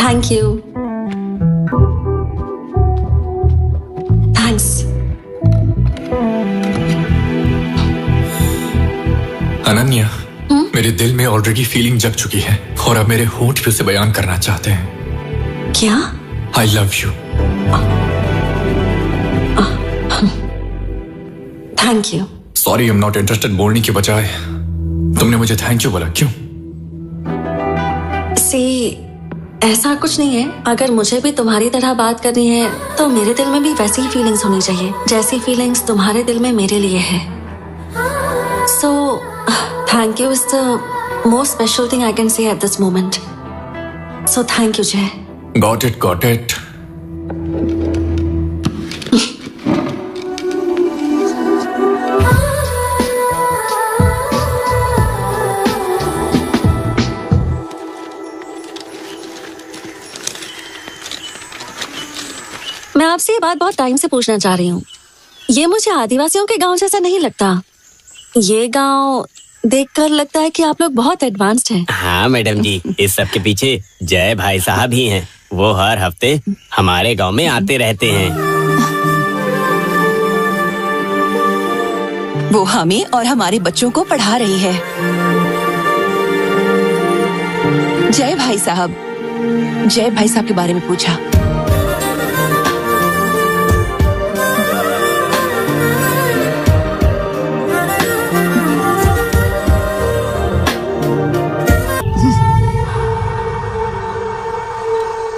Thank you. Thanks. Ananya, मेरे दिल में ऑलरेडी फीलिंग जग चुकी है और अब मेरे होंठ भी उसे बयान करना चाहते हैं। क्या? I love you. Thank you. Sorry, I'm not interested बोलने की बजाय तुमने मुझे थैंक यू बोला, क्यों? See, ऐसा कुछ नहीं है। अगर मुझे भी तुम्हारी तरह बात करनी है तो मेरे दिल में भी वैसी ही फीलिंग्स होनी चाहिए जैसी फीलिंग्स तुम्हारे दिल में मेरे लिए है। So, thank you is the most special thing I can say at this moment. So thank you, Jay. Got it. मैं आपसे ये बात बहुत टाइम से पूछना चाह रही हूँ। ये मुझे आदिवासियों के गांव जैसा नहीं लगता। ये गांव देखकर लगता है कि आप लोग बहुत एडवांस्ड हैं। हाँ मैडम जी, इस सब के पीछे जय भाई साहब ही हैं। वो हर हफ्ते हमारे गांव में आते रहते हैं। वो हमें और हमारे बच्चों को पढ़ा रही है। जय भाई साहब के बारे में पूछा।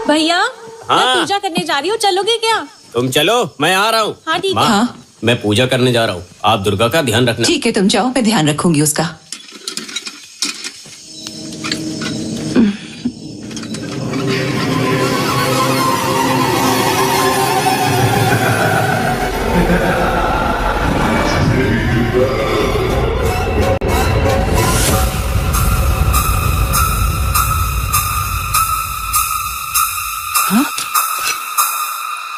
भैया, हाँ? मैं पूजा करने जा रही हूँ, चलोगे क्या? तुम चलो, मैं आ रहा हूँ। हाँ ठीक है। हाँ? मैं पूजा करने जा रहा हूँ, आप दुर्गा का ध्यान रखना। ठीक है, तुम जाओ, मैं ध्यान रखूंगी उसका।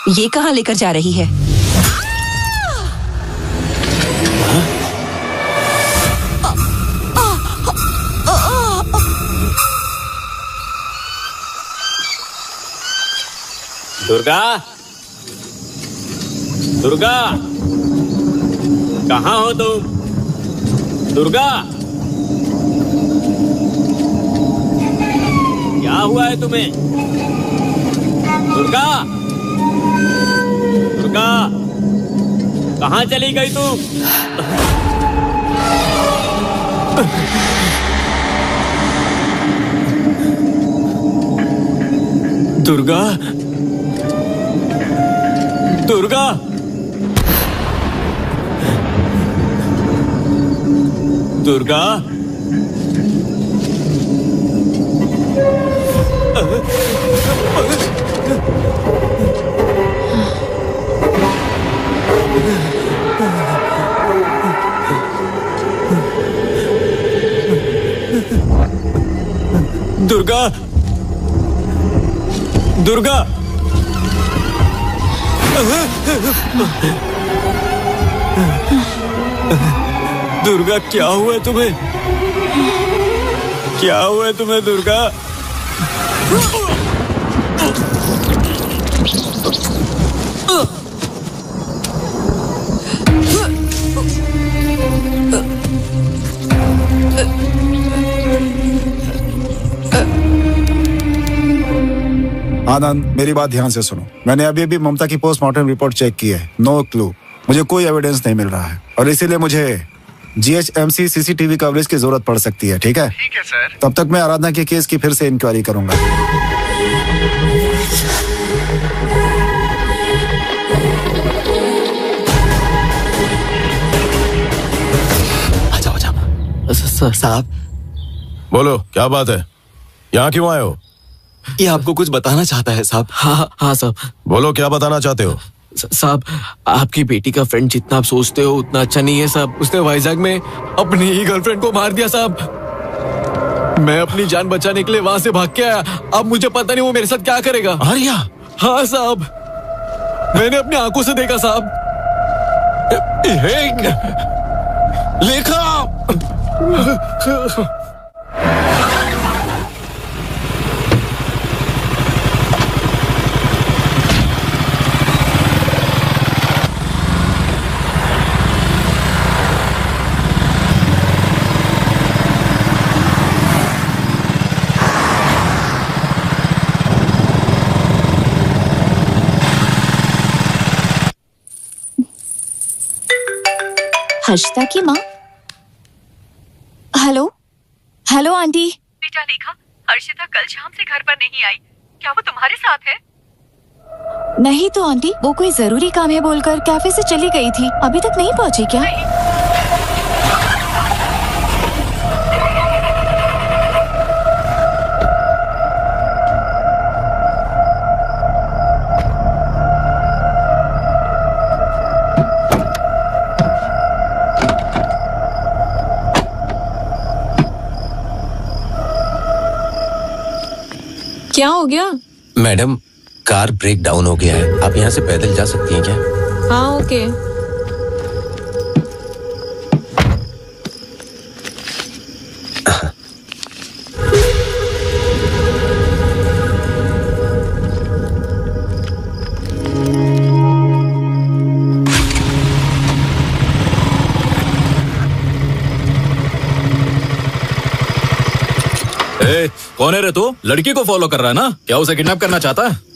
ये कहाँ लेकर जा रही है? दुर्गा, दुर्गा, कहाँ हो तुम? दुर्गा, क्या हुआ है तुम्हें? दुर्गा, दुर्गा, कहाँ चली गई तू? दुर्गा, दुर्गा, दुर्गा, दुर्गा, दुर्गा, दुर्गा, क्या हुआ तुम्हें? क्या हुआ तुम्हें दुर्गा? आनंद, मेरी बात ध्यान से सुनो। मैंने अभी अभी ममता की पोस्टमार्टम रिपोर्ट चेक की है। नो क्लू, मुझे कोई एविडेंस नहीं मिल रहा है और इसीलिए मुझे GHMC CCTV कवरेज की जरूरत पड़ सकती है। ठीक है? ठीक है सर। तब तक मैं आराधना के केस की फिर से इंक्वायरी करूंगा। सर साहब, बोलो क्या बात है? यहाँ क्यों आए हो? ये आपको कुछ बताना चाहता है साहब। हाँ साहब। बोलो क्या बताना चाहते हो? साहब, आपकी बेटी का फ्रेंड जितना आप सोचते हो उतना अच्छा नहीं है साहब। उसने वाइजैक में अपनी ही गर्लफ्रेंड को मार दिया साहब। मैं अपनी जान बचाने के लिए वहां से भाग के आया। अब मुझे पता नहीं वो मेरे साथ क्या करेगा। आर्या? हाँ साहब, मैंने अपनी आंखों से देखा साहब। लेखा, हर्षिता की माँ। Hello hello aunty. बेटा लेखा, हर्षिता कल शाम से घर पर नहीं आई। क्या वो तुम्हारे साथ है? नहीं तो आंटी, वो कोई जरूरी काम है बोलकर कैफे से चली गई थी। अभी तक नहीं पहुंची क्या? क्या हो गया? मैडम, कार ब्रेक डाउन हो गया है। आप यहाँ से पैदल जा सकती हैं क्या? हाँ ओके। कौन है रे तू? लड़की को फॉलो कर रहा है ना? क्या उसे किडनैप करना चाहता है?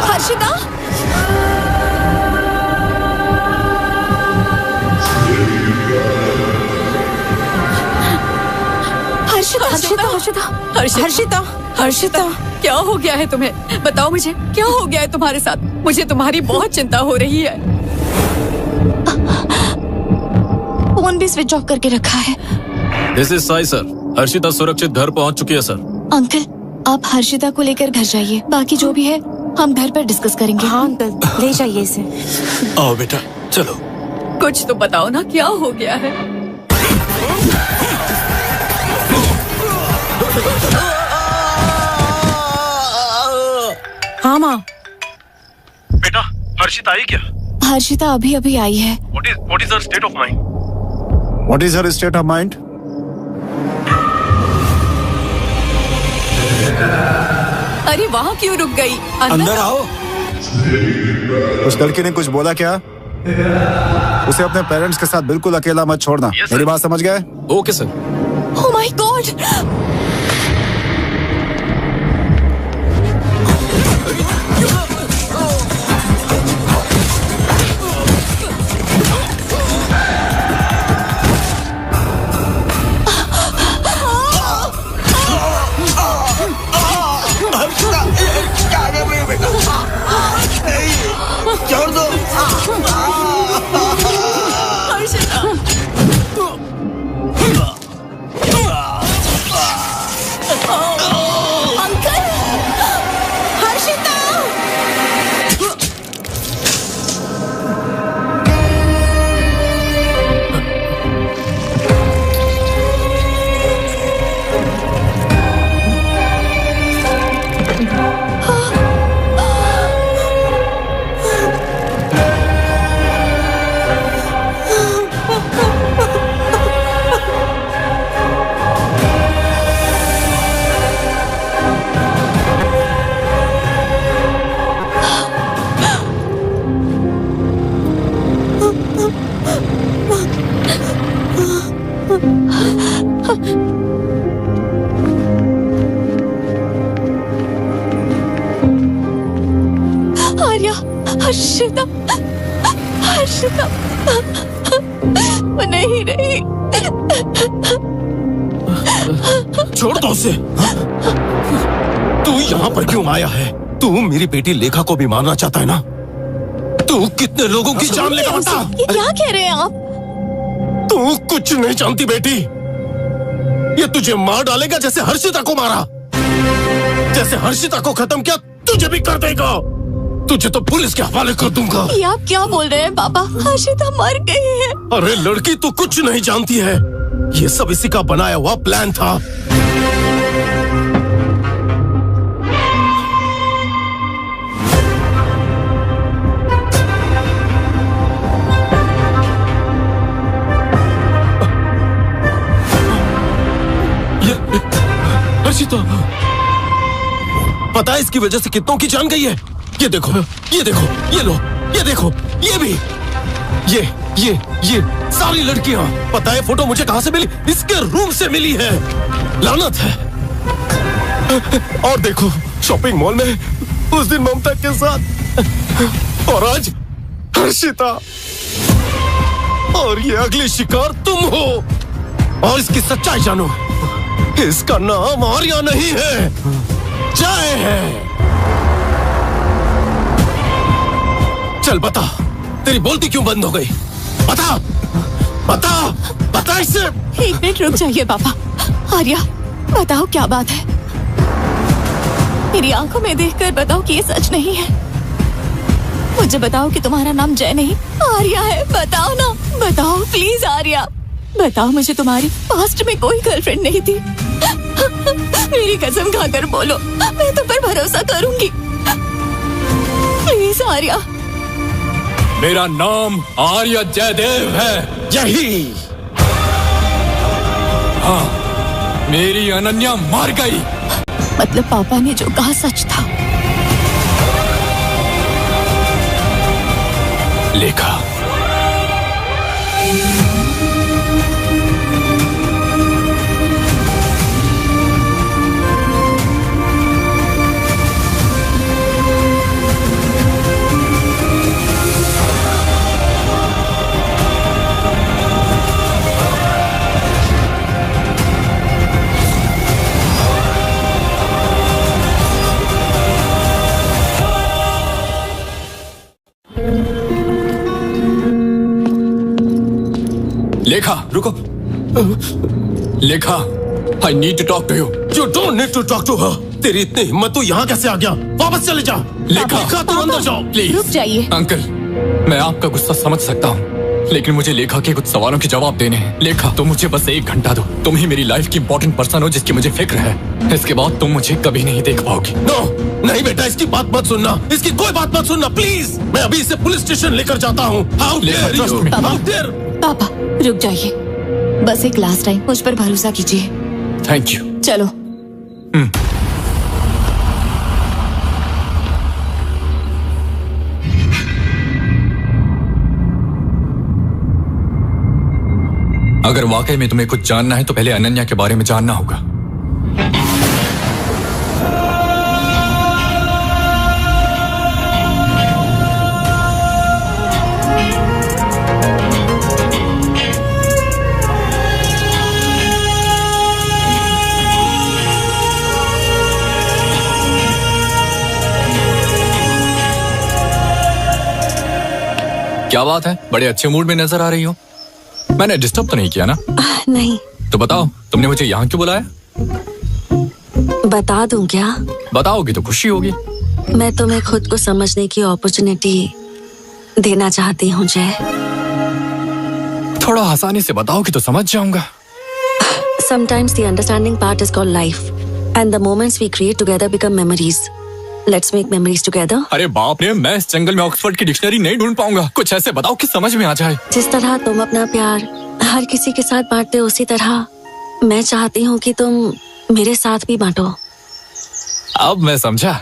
हर्षिता, हर्षिता, हर्षिता, क्या हो गया है तुम्हें? बताओ मुझे, क्या हो गया है तुम्हारे साथ? मुझे तुम्हारी बहुत चिंता हो रही है। फोन भी स्विच ऑफ करके रखा है। This is Sai sir. Harshita सुरक्षित घर पहुंच चुकी है सर। अंकल, आप हर्षिता को लेकर घर जाइए, बाकी जो भी है हम घर पर डिस्कस करेंगे। हाँ अंकल, ले जाइए इसे। आओ बेटा, चलो। कुछ तो बताओ ना, क्या हो गया है? हाँ माँ। बेटा, हर्षिता आई क्या? हर्षिता अभी अभी आई है। What is her state of mind? What is her state of mind? अरे वहाँ क्यों रुक गई? अंदर आओ। उस लड़की ने कुछ बोला क्या? उसे अपने पेरेंट्स के साथ बिल्कुल अकेला मत छोड़ना। मेरी बात समझ गए? Okay sir. Oh my God! छोड़ दो। अंकल, हर्षिता। आर्या, हर्षिता, हर्षिता, वो नहीं रही। छोड़ दो उसे। तू यहाँ पर क्यों आया है? तू मेरी बेटी लेखा को भी मारना चाहता है ना? तू कितने लोगों की जान लेगा बता? ये क्या कह रहे हैं आप? तू कुछ नहीं जानती बेटी। ये तुझे मार डालेगा जैसे हर्षिता को मारा। जैसे हर्षिता को खत्म किया तुझे भी कर देगा। तुझे तो पुलिस के हवाले कर दूंगा। ये आप क्या बोल रहे हैं पापा? हर्षिता मर गई है। अरे लड़की तू कुछ नहीं जानती है। ये सब इसी का बनाया हुआ प्लान था। हर्षिता, पता है इसकी वजह से कितनों की जान गई है? ये देखो, ये देखो, ये लो, ये देखो, ये भी, ये सारी लड़कियां। पता है फोटो मुझे कहां से मिली? इसके रूम से मिली है। लानत है। और देखो, शॉपिंग मॉल में उस दिन ममता के साथ, और आज हर्षिता। और ये अगली शिकार तुम हो। और इसकी सच्चाई जानो, इसका नाम आर्या नहीं है, जय है। चल बता, तेरी बोलती क्यों बंद हो गई? बता, बता, बता इसे। एक मिनट रुक जाइए पापा। आर्या, बताओ क्या बात है? मेरी आंखों में देखकर बताओ कि ये सच नहीं है। मुझे बताओ कि तुम्हारा नाम जय नहीं आर्या है। बताओ ना, बताओ प्लीज आर्या। बताओ मुझे तुम्हारी पास्ट में कोई गर्लफ्रेंड नहीं थी। मेरी कसम खाकर बोलो, मैं तुम पर भरोसा करूंगी। प्लीज आर्या। मेरा नाम आर्य जयदेव है। यही। हाँ, मेरी अनन्या मर गई। मतलब पापा ने जो कहा सच था। लेखा, लेखा, I need to talk to you. You don't need to talk to her. तेरी इतनी हिम्मत तू यहाँ कैसे आ गया? वापस चले जा। लेखा तुम अंदर जाओ। प्लीज रुक जाइए। अंकल, मैं आपका गुस्सा समझ सकता हूँ, लेकिन मुझे लेखा के कुछ सवालों के जवाब देने हैं। लेखा, तुम मुझे बस 1 घंटा दो। तुम ही मेरी लाइफ की इंपॉर्टेंट पर्सन हो जिसकी मुझे फिक्र है। इसके बाद तुम मुझे कभी नहीं देख पाओगी। नो, नहीं बेटा, इसकी बात मत सुनना। इसकी कोई बात मत सुनना, प्लीज। मैं अभी इसे पुलिस स्टेशन लेकर जाता हूँ। How dare you? How dare? पापा रुक जाइए, बस एक लास्ट टाइम मुझ पर भरोसा कीजिए। Thank you. चलो। अगर वाकई में तुम्हें कुछ जानना है तो पहले अनन्या के बारे में जानना होगा। क्या बात है, बड़े अच्छे मूड में नजर आ रही हो। मैंने डिस्टर्ब तो नहीं किया ना? नहीं। तो बताओ, तुमने मुझे यहाँ क्यों बुलाया? बता दूं क्या? बताओगी तो खुशी होगी। मैं तुम्हें खुद को समझने की अपॉर्चुनिटी देना चाहती हूँ जय। थोड़ा आसानी से बताओगी तो समझ जाऊंगा। Sometimes the understanding part is called life, and the moments we create together become memories. Let's make memories together. अरे बाप रे, मैं इस जंगल में ऑक्सफोर्ड की डिक्शनरी नहीं ढूंढ पाऊंगा। कुछ ऐसे बताओ कि समझ में आ जाए। जिस तरह तुम अपना प्यार हर किसी के साथ बांटते हो, उसी तरह मैं चाहती हूँ कि तुम मेरे साथ भी बांटो। अब मैं समझा।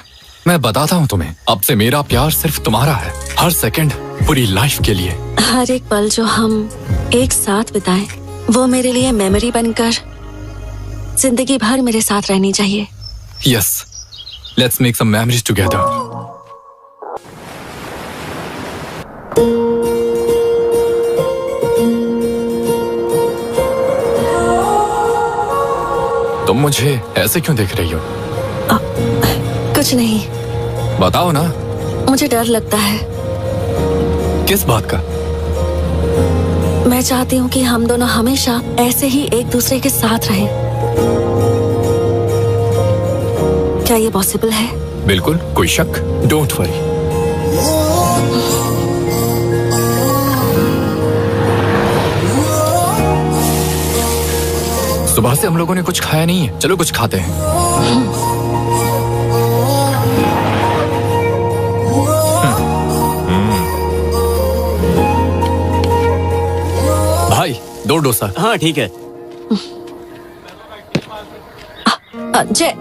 मैं बताता हूँ तुम्हें, अब से मेरा प्यार सिर्फ तुम्हारा है, हर सेकंड पूरी लाइफ के लिए। हर एक पल जो हम एक साथ बिताएं, वो मेरे लिए मेमोरी बनकर जिंदगी भर मेरे साथ रहनी चाहिए। Yes, let's make some memories together. तुम मुझे ऐसे क्यों देख रही हो? कुछ नहीं। बताओ ना। मुझे डर लगता है। किस बात का? मैं चाहती हूँ कि हम दोनों हमेशा ऐसे ही एक दूसरे के साथ रहें। क्या ये पॉसिबल है? बिल्कुल, कोई शक? Don't worry. सुबह से हम लोगों ने कुछ खाया नहीं है, चलो कुछ खाते हैं। भाई 2 डोसा। हाँ ठीक है। जय,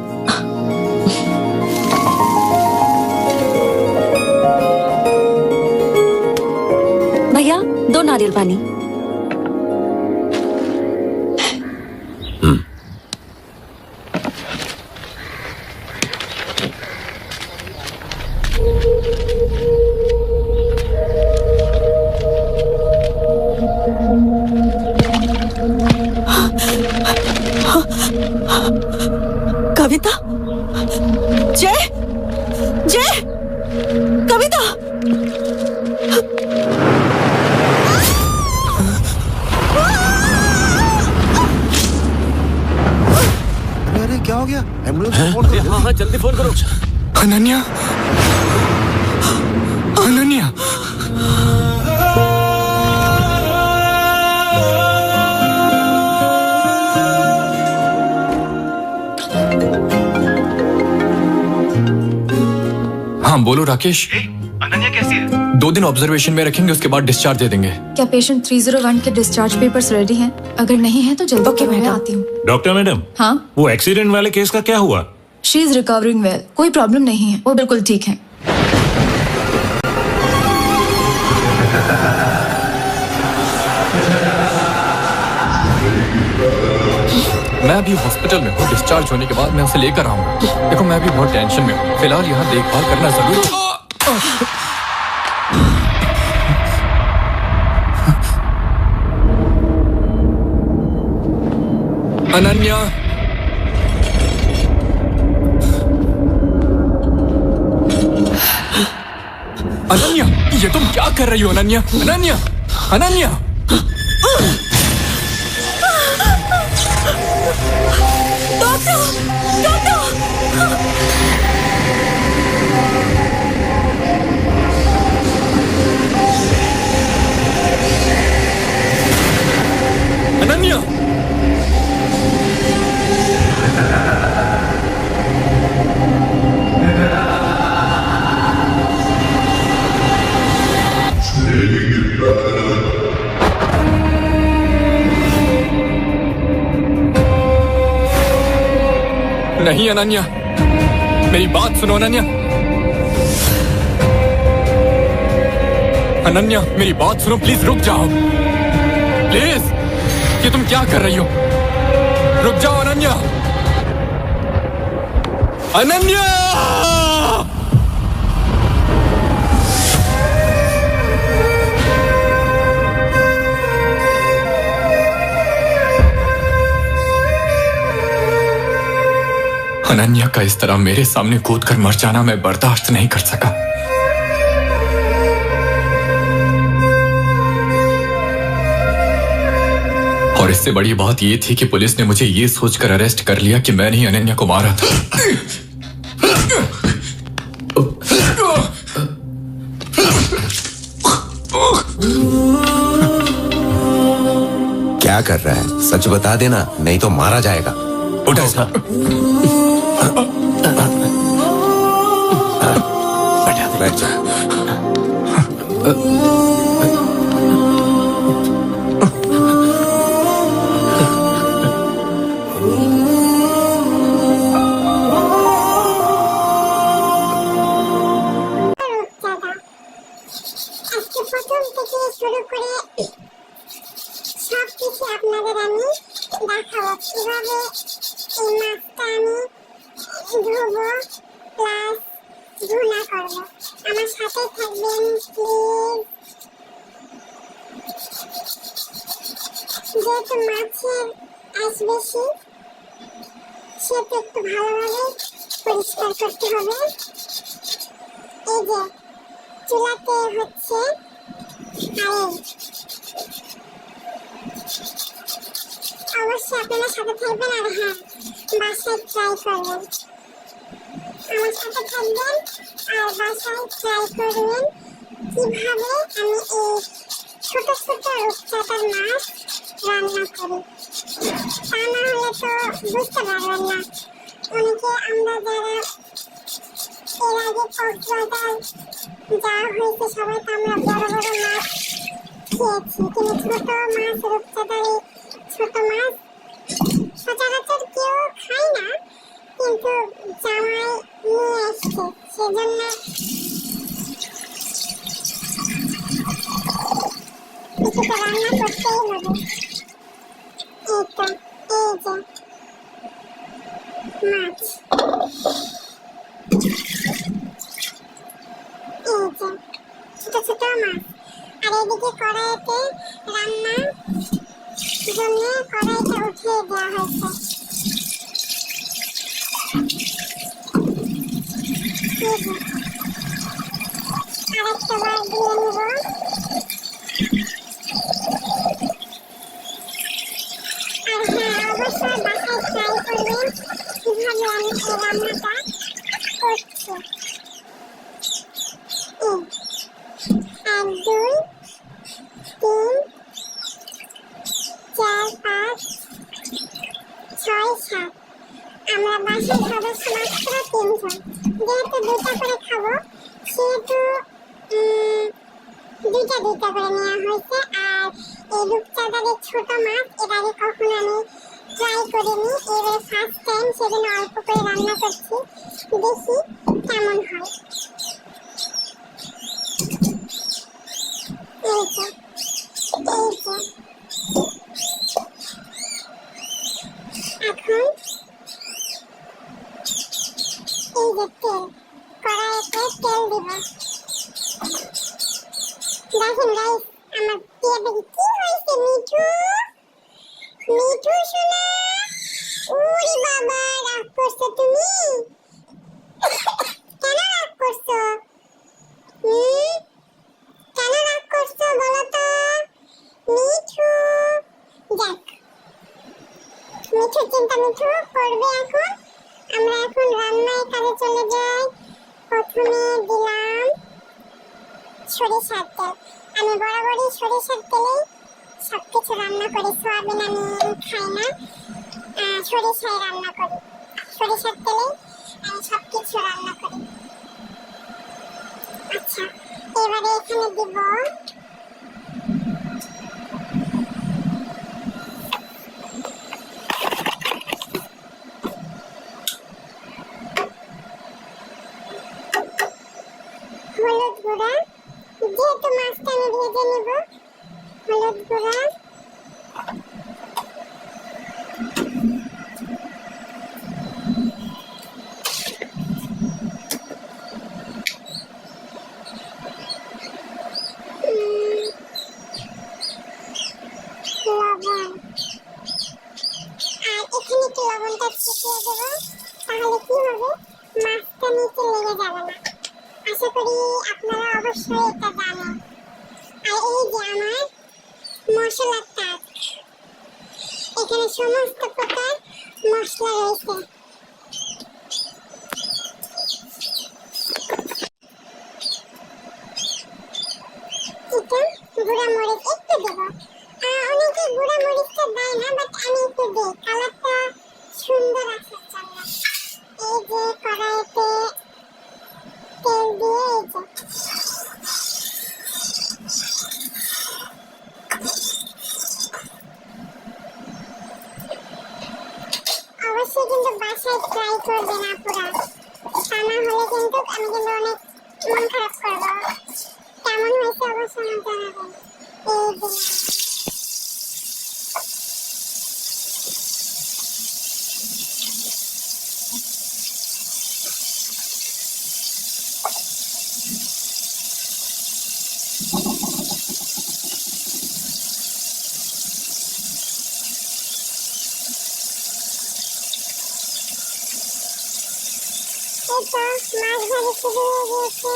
भैया 2 नारियल पानी। कविता, जय, जय, कविता। अरे क्या हो गया? एम्बुलेंस को फोन करो। हाँ जल्दी फोन करो। अनन्या, अनन्या। हाँ बोलो राकेश। अनन्या कैसी है? 2 दिन ऑब्जर्वेशन में रखेंगे, उसके बाद डिस्चार्ज दे देंगे। क्या पेशेंट 301 के डिस्चार्ज पेपर्स रेडी हैं? अगर नहीं है तो जल्दी मैं आती हूँ। डॉक्टर मैडम, हाँ, वो एक्सीडेंट वाले केस का क्या हुआ? शी इज रिकवरिंग वेल, कोई प्रॉब्लम नहीं है, वो बिल्कुल ठीक है। मैं अभी हॉस्पिटल में हूँ, डिस्चार्ज होने के बाद मैं उसे लेकर आऊंगा। देखो मैं अभी बहुत टेंशन में हूँ, फिलहाल यहाँ देखभाल करना जरूरी है। अनन्या, अनन्या, ये तुम क्या कर रही हो? अनन्या, अनन्या, अनन्या। अनन्या, नहीं अनन्या, मेरी बात सुनो अनन्या। अनन्या मेरी बात सुनो, प्लीज रुक जाओ प्लीज। ये तुम क्या कर रही हो? रुक जाओ अनन्या। अनन्या! अनन्या का इस तरह मेरे सामने कूद कर मर जाना मैं बर्दाश्त नहीं कर सका। और इससे बड़ी बात यह थी कि पुलिस ने मुझे ये सोचकर अरेस्ट कर लिया कि मैंने ही अनन्या को मारा था। क्या कर रहा है? सच बता देना, नहीं तो मारा जाएगा। उठा इसका। बैठ जा। যেহেতু মাছের আঁশ বেশি, সেটা একটু ভালোভাবে পরিষ্কার করতে হবে। এই যে চুলাতে হচ্ছে আয়ের, অবশ্যই আপনারা সাথে থাকবেন আর হ্যাঁ বাসায় ট্রাই করবেন। আমার সাথে থাকবেন আর বাসায় ট্রাই করবেন কিভাবে আমি এই ছোট ছোট রূপচাঁদার মাছ রান্না করি। তা না হলে তো বুঝতে পারবেন না। অনেকে আমরা যারা এর আগে কক্সবাজার যাওয়া হয়েছে সবাই তো আমরা বড় বড় মাছ খেয়েছি, কিন্তু ছোট মাছ রূপচাঁদার এই ছোট মাছ সচরাচর কেউ খায় না, কিন্তু জামাই নিয়ে এসছে সেজন্য কিছুটা রান্না করতেই হবে। এই তো এই যে মাছ, এই যে ছোট ছোট মাছ, আর এদিকে কড়াইতে রান্না জন্য কড়াইটা উঠিয়ে দেওয়া হয়েছে। আরেকটা বার দিয়ে নিব। আর হ্যাঁ অবশ্যই বাসায় ট্রাই করবেন কিভাবে আমি এই রান্নাটা করছি। 1 2 3 4 5 6 7 আমরা বাসার সদস্য মাত্র 3 জন। যেহেতু 2টা করে খাবো সেহেতু 2টা করে নেওয়া হয়েছে। আর এই রূপচাঁদার ছোট মাছ এর আগে কখনো আমি ট্রাই করিনি, এবার ফার্স্ট টাইম, সেজন্য অল্প করে রান্না করছি, দেখি কেমন হয়। এই যে এখন এই যে তেল, কড়াইতে তেল দিব। দেখেন গাইস আমার পেঁয়াজে কি হয়েছে। মিঠু মিঠু সোনা, ওরে বাবা রাগ করছো তুমি? কেন রাগ করছো? কেন রাগ করছো বলো তো মিঠু? দেখ মিঠু চিন্তা মিঠু করবে এখন আমরা এখন রান্নায় কাজে চলে যাই। প্রথমে দিলাম সরিষার তেল। আমি বরাবরই সরিষার তেলেই সবকিছু রান্না করি। সোয়াবিন আমি খাই না, সরিষায় রান্না করি। সরিষার তেলেই আমি সবকিছু রান্না করি। আচ্ছা, এবারে এখানে দিব হলুদ গুঁড়া। যেহেতু মাছটা আমি ভেজে নিব, হলুদ গুঁড়া, লবণ। আর এখানে একটু লবণটা ছিটিয়ে দেব, তাহলে কি হবে, মাছটা নিচে লেগে যাবে না। আশা করি আপনারা অবশ্যই এটা জানেন। আর এই যে আমার মশলার কাজ, এখানে সমস্ত প্রকার মশলা রয়েছে। গুঁড়া মরিচ একটু দেব। অনেকে গুঁড়া মরিচটা দেয় না, বাট আমি একটু দিই, কালারটা সুন্দর আসার জন্য। এই যে কড়াইতে তেল দিয়ে এই যে অবশ্যই কিন্তু বাসায় ট্রাই করবেন আপুরা, তা না হলে কিন্তু আমি কিন্তু অনেক মন খারাপ করবো। কেমন হয়েছে অবশ্যই আমাকে জানাবেন। এই দিলাম মাছ ভাজি শুরু হয়ে গিয়েছে।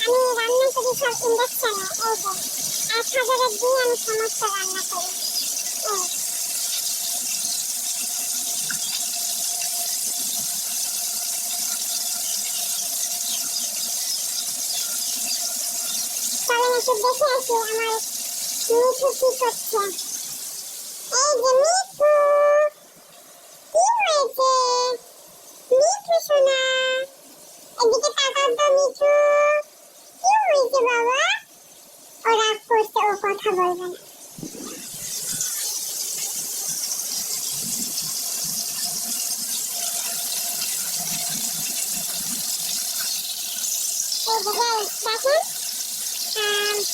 আমি রান্না করি সব ইন্ডাকশনে। এই যে 1000 দিয়ে আমি সমস্ত রান্না করি। চলেন একটু দেখে আসি আমার মিঠু কি করছে। এই যে মিঠু, কি হয়েছে মিঠু সোনা? এদিকে তাকাও তো মিঠু, কি হয়েছে বাবা? ও রাগ করছে, ও কথা বলবে না। এই যে দেখেন,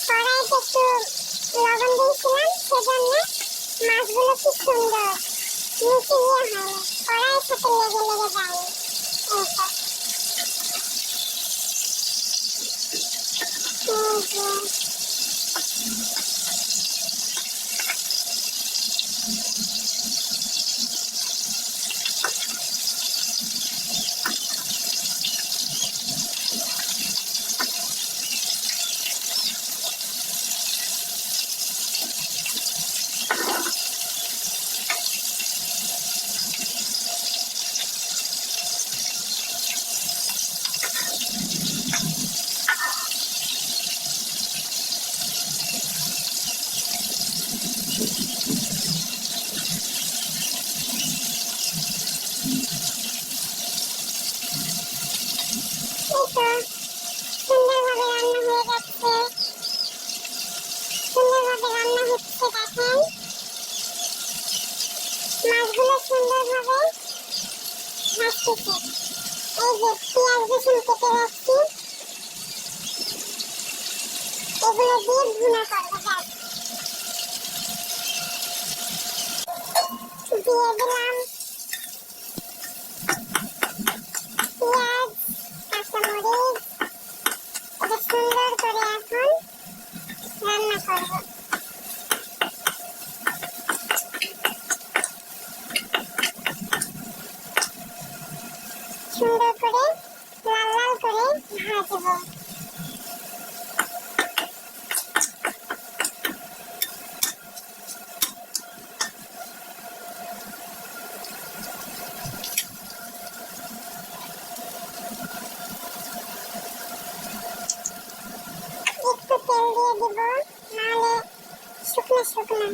কড়াইতে একটু লবণ দিয়েছিলাম, সেজন্য মাছগুলো কি সুন্দর নিচে গিয়ে হয়নি, কড়াইয়ের সাথে লেগে লেগে যায়নি। সুন্দরভাবে রান্না হয়ে যাচ্ছে, সুন্দরভাবে রান্না হচ্ছে। দেখেন মাছগুলো সুন্দরভাবে ভাজতেছে। এই যে পেঁয়াজ রসুন কেটে রাখছি, এগুলো দিয়ে ভুনা করবো। দিয়ে দিলাম পেঁয়াজ, কাঁচামরিচ। এটা সুন্দর করে এখন রান্না করব। সুন্দর করে লাল লাল করে ভাজবো। দিব, নাহলে শুকনো শুকনো।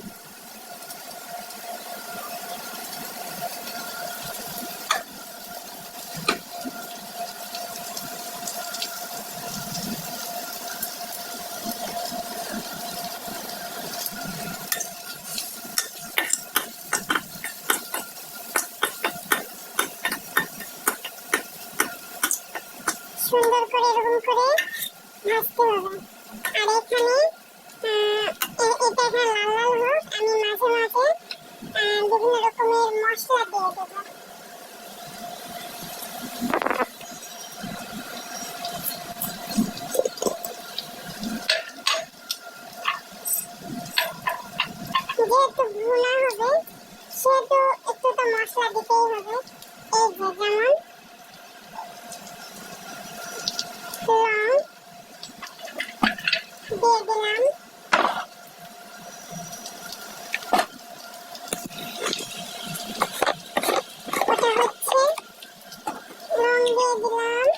সুন্দর করে এরকম করে ভাজতে হবে। আর এখানে এটা এখন লাল লাল হোক, আমি মাঝে মাঝে বিভিন্ন রকমের মশলা দিয়ে দেবো। যেহেতু ভুনা হবে সেহেতু একটু তো মশলা দিতেই হবে। এই যে যেমন লং দিয়ে দিলাম, ওটা হচ্ছে লং দিয়ে দিলাম।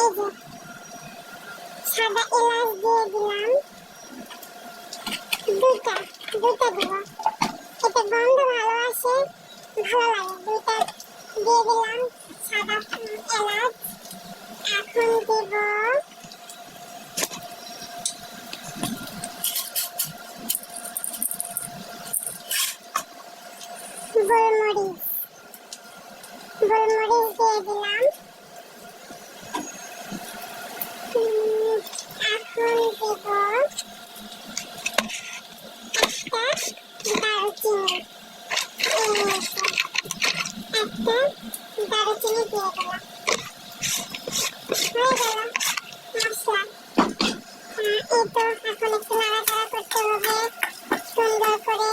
এই যে সাদা এলাচ দিয়ে দিলাম, দুইটা দিব, এতে গন্ধ ভালো আসে, ভালো লাগে। দুইটা দিয়ে দিলাম সাদা এলাচ। এখন দেব গোলমরিচ, গোলমরিচ দিয়ে দিলাম। এখন দেব একটা দারুচিনি, একটা দারুচিনি দিয়ে দিলাম। হয়ে গেল মশলা। এই তো এখন একটু নাড়াচাড়া করতে হবে সুন্দর করে।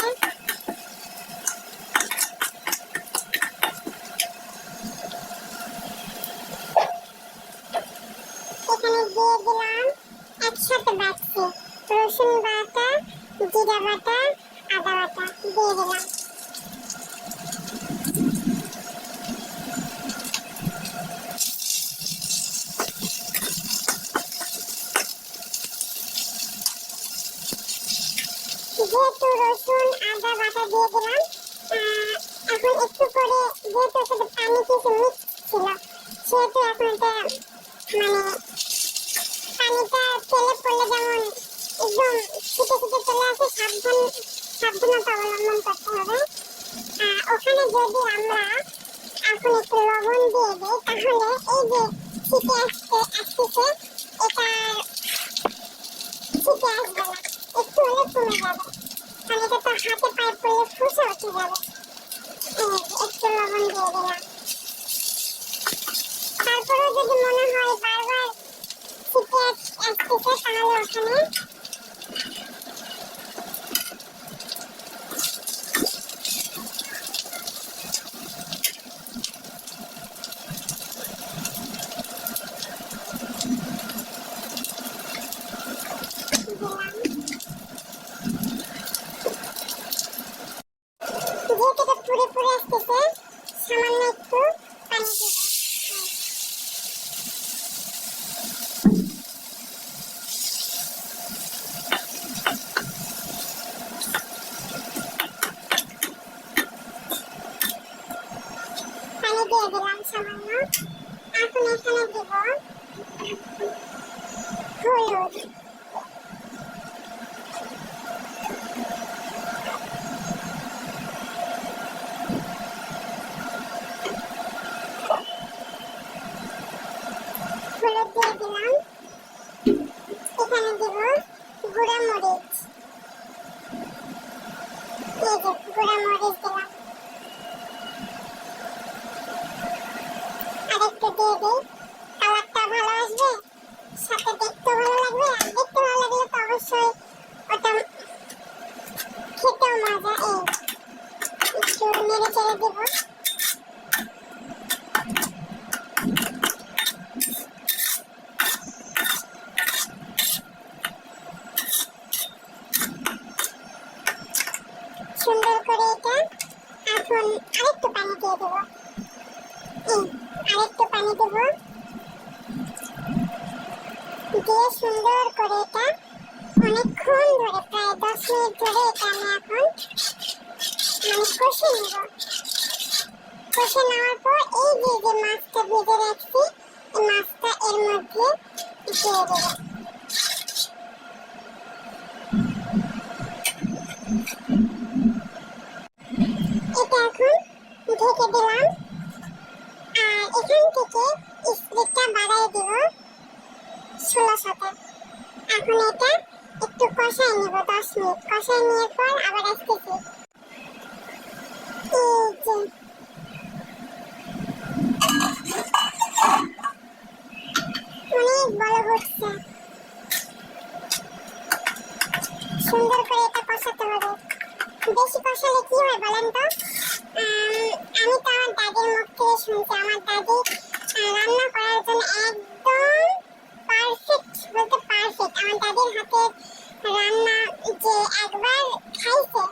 এখানে দিয়ে দিলাম একসাথে বাটছি রসুন বাটা, জিরা বাটা, আদা বাটা দিয়ে দিলাম। যেহেতু রসুন আদা বাটা দিয়ে দিলাম, এখন একটু করে যেহেতু সাথে পানি কিছু মিক্স ছিল সেহেতু এখন এটা পানিটা তেলে পড়লে যেমন একদম ছিটে ছিটে চলে আসে, সাবধানতা অবলম্বন করতে হবে। ওখানে যদি আমরা এখন একটু লবণ দিয়ে দিই তাহলে এই যে ছিটে আসতেছে এটা ছিটে আসবে না, একটু হলে কমে যাবে, কারণ এটা তো হাতে পায়ে পড়লে ফুসে উঠে যাবে। একটু লবণ দিয়ে দিলাম। তারপরেও যদি মনে হয় বারবার ছিটে আসতেছে তাহলে ওখানে পুরে পুরে আসতেছে, সামান্য একটু পানি দেব। পানি দিয়ে দিলাম সামান্য। এখন এখানে দেব হলুদ, হলুদ দিয়ে দিলাম। এখানে দেব গুঁড়া মরিচ, এই যে গুঁড়া মরিচ দিলাম। আরেকটু দিয়ে দিই, কালারটা ভালো আসবে, সাথে দেখতে ভালো লাগবে। আর দেখতে ভালো লাগলে তো অবশ্যই ওটা খেতেও মজা। একটু নেড়ে চেড়ে দেব। সুন্দর করে এটা এখন আরেকটু পানি দিয়ে দেবো, আরেকটু পানি দেবো। দিয়ে সুন্দর করে এটা অনেকক্ষণ ধরে প্রায় 10 মিনিট ধরে এটা আমি এখন কষে নেব। কষে নেওয়ার পর এই যে মাছটা ভেজে রাখছি এই মাছটা এর মধ্যে দিয়ে দেবো। এটা এখন ঢেকে দিলাম আর এখান থেকে স্পিডটা বাড়াই দিব 1600-তে। এখন এটা একটু কষাই নেব 10 মিনিট। কষাই নেওয়ার পর আবার আসতেছি। অনেক বড় হচ্ছে, সুন্দর করে এটা কষাতে হবে। বেশি কষালে কি হয় বলেন তো? আমি তো আমার দাদির মুখ থেকে শুনছি, আমার দাদি রান্না করার জন্য একদম পারফেক্ট, বলতে পারফেক্ট। আমার দাদির হাতের রান্না যে একবার খাইছে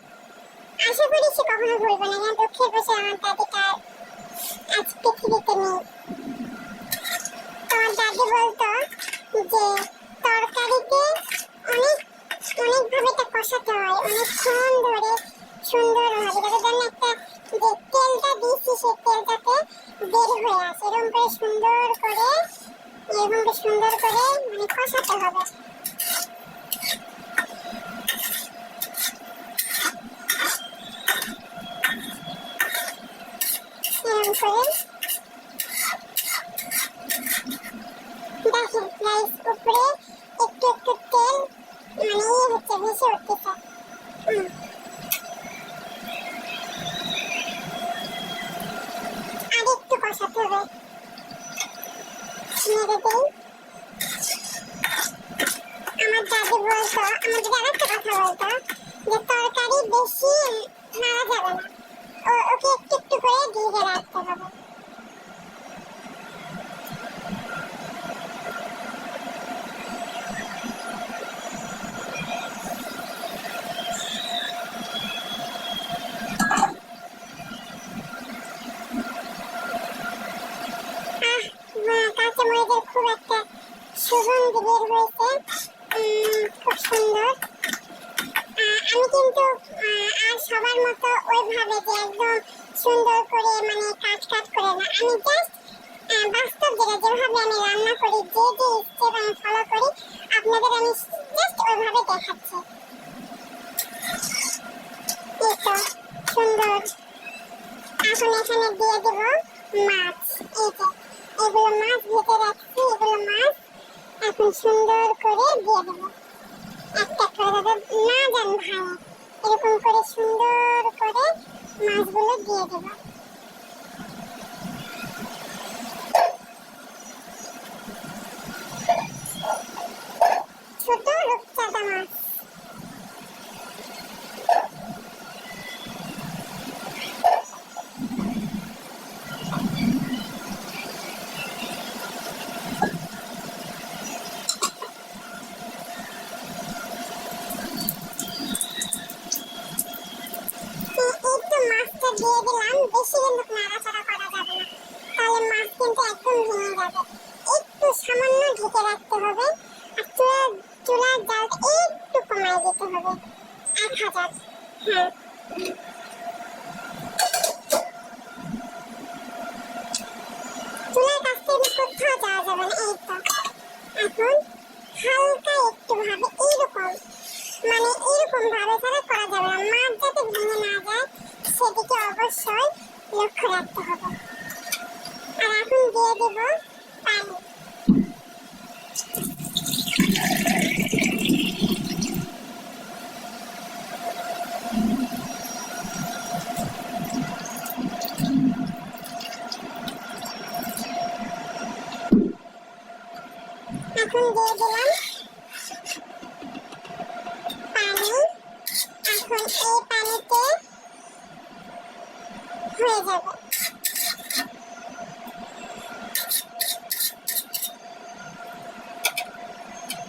আশা করি সে কখনো ভুলবে না। দুঃখের বসে আমার দাদিটা আজ পৃথিবীতে নেই। আমার দাদি বলতো যে তরকারিতে অনেকভাবে এটা কষাতে হয়, অনেকক্ষণ ধরে সুন্দরভাবে, যাতে জন্য একটা যে তেলটা দিচ্ছি সে তেল যাতে বের হয়ে আসে। এরকম করে সুন্দর করে কষাতে হবে। এরকম করে দেখেন গাইস, উপরে একটু একটু তেল ভেসে উঠতেছে। আর একটু কষাতে হবে। নেড়ে দেই। আমার দাদি বলতো, আমার দাদি আরেকটা কথা বলতো যে তরকারি বেশি নাড়া যাবে না, ওকে একটু একটু করে দিয়ে রাখতে হবে। কাঁচামরিচের খুব একটা সুগন্ধি বের হয়েছে, খুব সুন্দর। আমি কিন্তু আর সবার মতো ওইভাবে যে একদম সুন্দর করে কাট করে না, আমি জাস্ট বাস্তব যেভাবে আমি রান্না করি, যে স্টেপ আমি ফলো করি আপনাদের আমি জাস্ট ওইভাবে দেখাচ্ছি। এই তো সুন্দর। এখন এখানে দিয়ে দেব মাছ। এই যে এগুলো মাছ ভেজে রাখছি, এগুলো মাছ এখন সুন্দর করে দিয়ে দেবো। একটা করে না যান ভাঙে, এরকম করে সুন্দর করে মাছগুলো দিয়ে দেবো। ছোট রূপচাঁদা মাছ। দিয়ে দিলাম, বেশি কিন্তু নাড়াচাড়া করা যাবে না, তাহলে মাছ কিন্তু একদম ভেঙে যাবে। একটু সামান্য ঢেকে রাখতে হবে আর চুলার জালটা একটু কমাই দিতে হবে 1000। হ্যাঁ, চুলার কাছ থেকে কোথাও যাওয়া যাবে না। এই তো এখন হালকা একটু ভাবে এইরকম ভাবে ছাড়া করা যাবে না, মাছ যাতে ভেঙে না যায় সেদিকে অবশ্যই লক্ষ্য রাখতে হবে। আর এখন দিয়ে দেব পানি। এখন দিয়ে দিলাম পানি। এখন এই পানিতে হয়ে যাবে।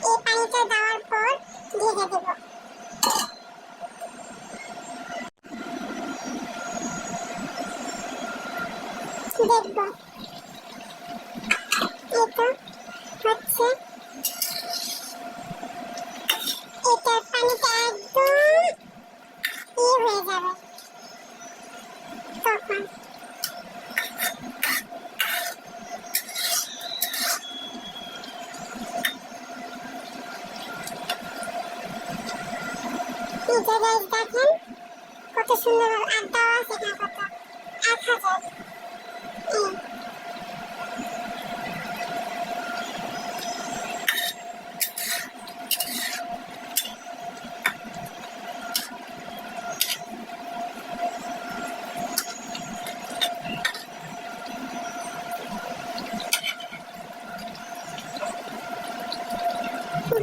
এই পানিটা দেওয়ার পর ঢেকে দেব। দেখব এই তো হচ্ছে। কখন? নিচে গাইস দেখেন কত সুন্দর আড্ডা আছে, না কত 1000।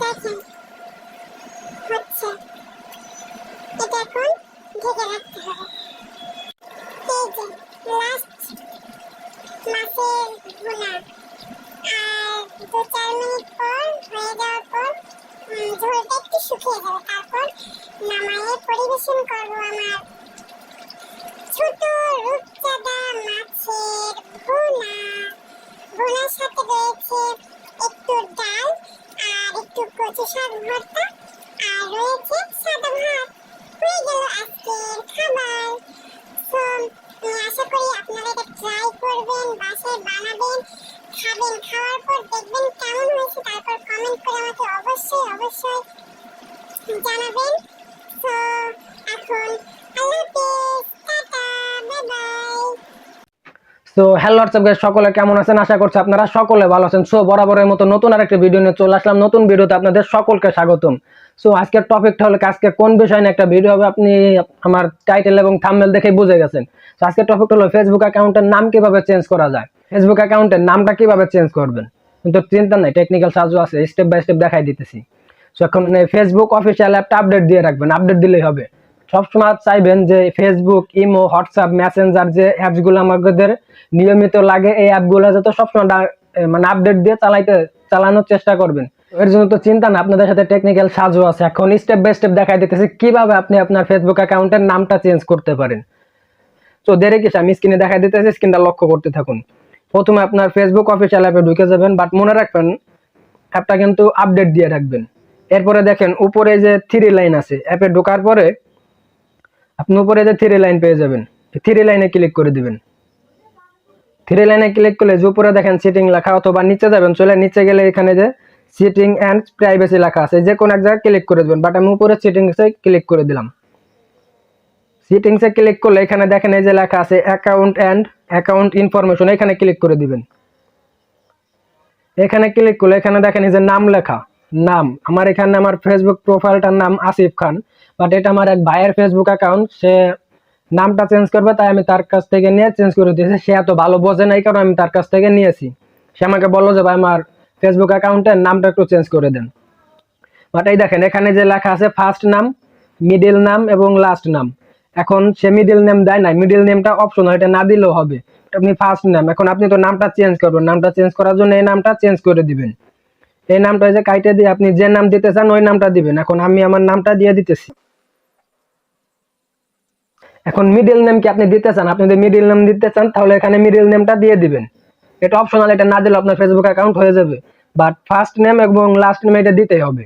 দেখেন হচ্ছে এটা এখন ঢেকে রাখতে হবে। এই যে লাস্ট মাছের ভুনা, আর 2-4 মিনিট পর হয়ে যাওয়ার পর ঝোলটা একটু শুকিয়ে যাবে, তারপর নামায়ে পরিবেশন করবো আমার ছোট রূপচাঁদা মাছের ভুনা। ভুনার সাথে রয়েছে একটু ডাল আর একটু কচু শাক ভর্তা আর রয়েছে সাদা ভাত। হয়ে গেল আজকের খাবার। তো আশা করি আপনারা এটা ট্রাই করবেন, বাসায় বানাবেন, খাবেন, খাওয়ার পর দেখবেন কেমন হয়েছে, তারপর কমেন্ট করে আমাকে অবশ্যই জানাবেন। তো এখন আল্লাহ হাফেজ, tata, bye bye. So hello WhatsApp guys, সকলে কেমন আছেন? আশা করছি আপনারা সকলে ভালো আছেন। সো বরাবরের মতো নতুন আরেকটা ভিডিও নিয়ে চলে আসলাম। নতুন ভিডিওতে আপনাদের সকলকে স্বাগতম। সো আজকের টপিকটা হলো আজকে কোন বিষয় নিয়ে একটা ভিডিও হবে, আপনি আমার টাইটেল এবং থাম্বনেল দেখেই বুঝে গেছেন। সো আজকের টপিকটা হলো ফেসবুক অ্যাকাউন্টের নাম কিভাবে চেঞ্জ করা যায়। ফেসবুক অ্যাকাউন্টের নামটা কিভাবে চেঞ্জ করবেন, কিন্তু চিন্তা নাই, টেকনিক্যাল সাহায্য আছে, স্টেপ বাই স্টেপ দেখাই দিতেছি। সো এখন ফেসবুক অফিসিয়াল অ্যাপটা আপডেট দিয়ে রাখবেন, আপডেট দিলেই হবে। সবসময় চাইবেন যে ফেসবুক, ইমো, হোয়াটসঅ্যাপ, মেসেঞ্জার যে অ্যাপসগুলো আমাদের নিয়মিত লাগে, এই অ্যাপগুলো যাতে সবসময় মানে আপডেট দিয়ে চালানোর চেষ্টা করবেন। এর জন্য তো চিন্তা না, আপনাদের সাথে টেকনিক্যাল সাহায্য আছে। এখন স্টেপ বাই স্টেপ দেখাই দিতেছি কিভাবে আপনি আপনার ফেসবুক অ্যাকাউন্টের নামটা চেঞ্জ করতে পারেন। তো দেরি কিছু আমি স্ক্রিনে দেখাই দিতেছি, স্ক্রিনটা লক্ষ্য করতে থাকুন। প্রথমে আপনার ফেসবুক অফিসিয়াল অ্যাপে ঢুকে যাবেন, বাট মনে রাখবেন অ্যাপটা কিন্তু আপডেট দিয়ে রাখবেন। এরপরে দেখেন উপরে যে 3 লাইন আছে, অ্যাপে ঢোকার পরে আপনি উপরে যে 3 লাইন পেয়ে যাবেন, 3 লাইনে ক্লিক করে দিবেন। 3 লাইনে ক্লিক করলে যে উপরে দেখেন সেটিং লেখা, অথবা নিচে যাবেন, চলে নিচে গেলে এখানে যে সেটিং এন্ড প্রাইভেসি লেখা আছে, যে কোনো এক জায়গায় ক্লিক করে দিবেন। বাট আমি উপরে সেটিংসে ক্লিক করে দিলাম। সেটিংসে ক্লিক করলে এখানে দেখেন এই যে লেখা আছে অ্যাকাউন্ট এন্ড অ্যাকাউন্ট ইনফরমেশন, এখানে ক্লিক করে দিবেন। এখানে ক্লিক করলে এখানে দেখেন এই যে নাম লেখা, নাম আমার এখানে আমার ফেসবুক প্রোফাইলটার নাম আসিফ খান, বাট এটা আমার এক ভাইয়ের ফেসবুক অ্যাকাউন্ট, সে নামটা চেঞ্জ করবে, তাই আমি তার কাছ থেকে নিয়ে চেঞ্জ করে দিয়েছি। সে এত ভালো বোঝে নাই, কারণ আমি তার কাছ থেকে নিয়েছি। সে আমাকে বললো যে ভাই আমার ফেসবুক অ্যাকাউন্টের নামটা একটু চেঞ্জ করে দেন। বাট এই দেখেন এখানে যে লেখা আছে ফার্স্ট নাম, মিডল নাম এবং লাস্ট নাম। এখন সে মিডল নেম দেয় না, মিডল নেমটা অপশনাল, এটা না দিলেও হবে। আপনি ফার্স্ট নাম, এখন আপনি তো নামটা চেঞ্জ করবেন, নামটা চেঞ্জ করার জন্য এই নামটা চেঞ্জ করে দিবেন। এই নামটা যে কাইটে দিয়ে আপনি যে নাম দিতে চান ওই নামটা দিবেন। এখন আমি আমার নামটা দিয়ে দিতেছি। এখন মিডল নেম কি আপনি দিতে চান, আপনি যদি মিডল নেম দিতে চান তাহলে এখানে মিডল নেমটা দিয়ে দিবেন। এটা অপশনাল, এটা না দিলে আপনার ফেসবুক অ্যাকাউন্ট হয়ে যাবে, বাট ফার্স্ট নেম এবং লাস্ট নেম এটা দিতেই হবে।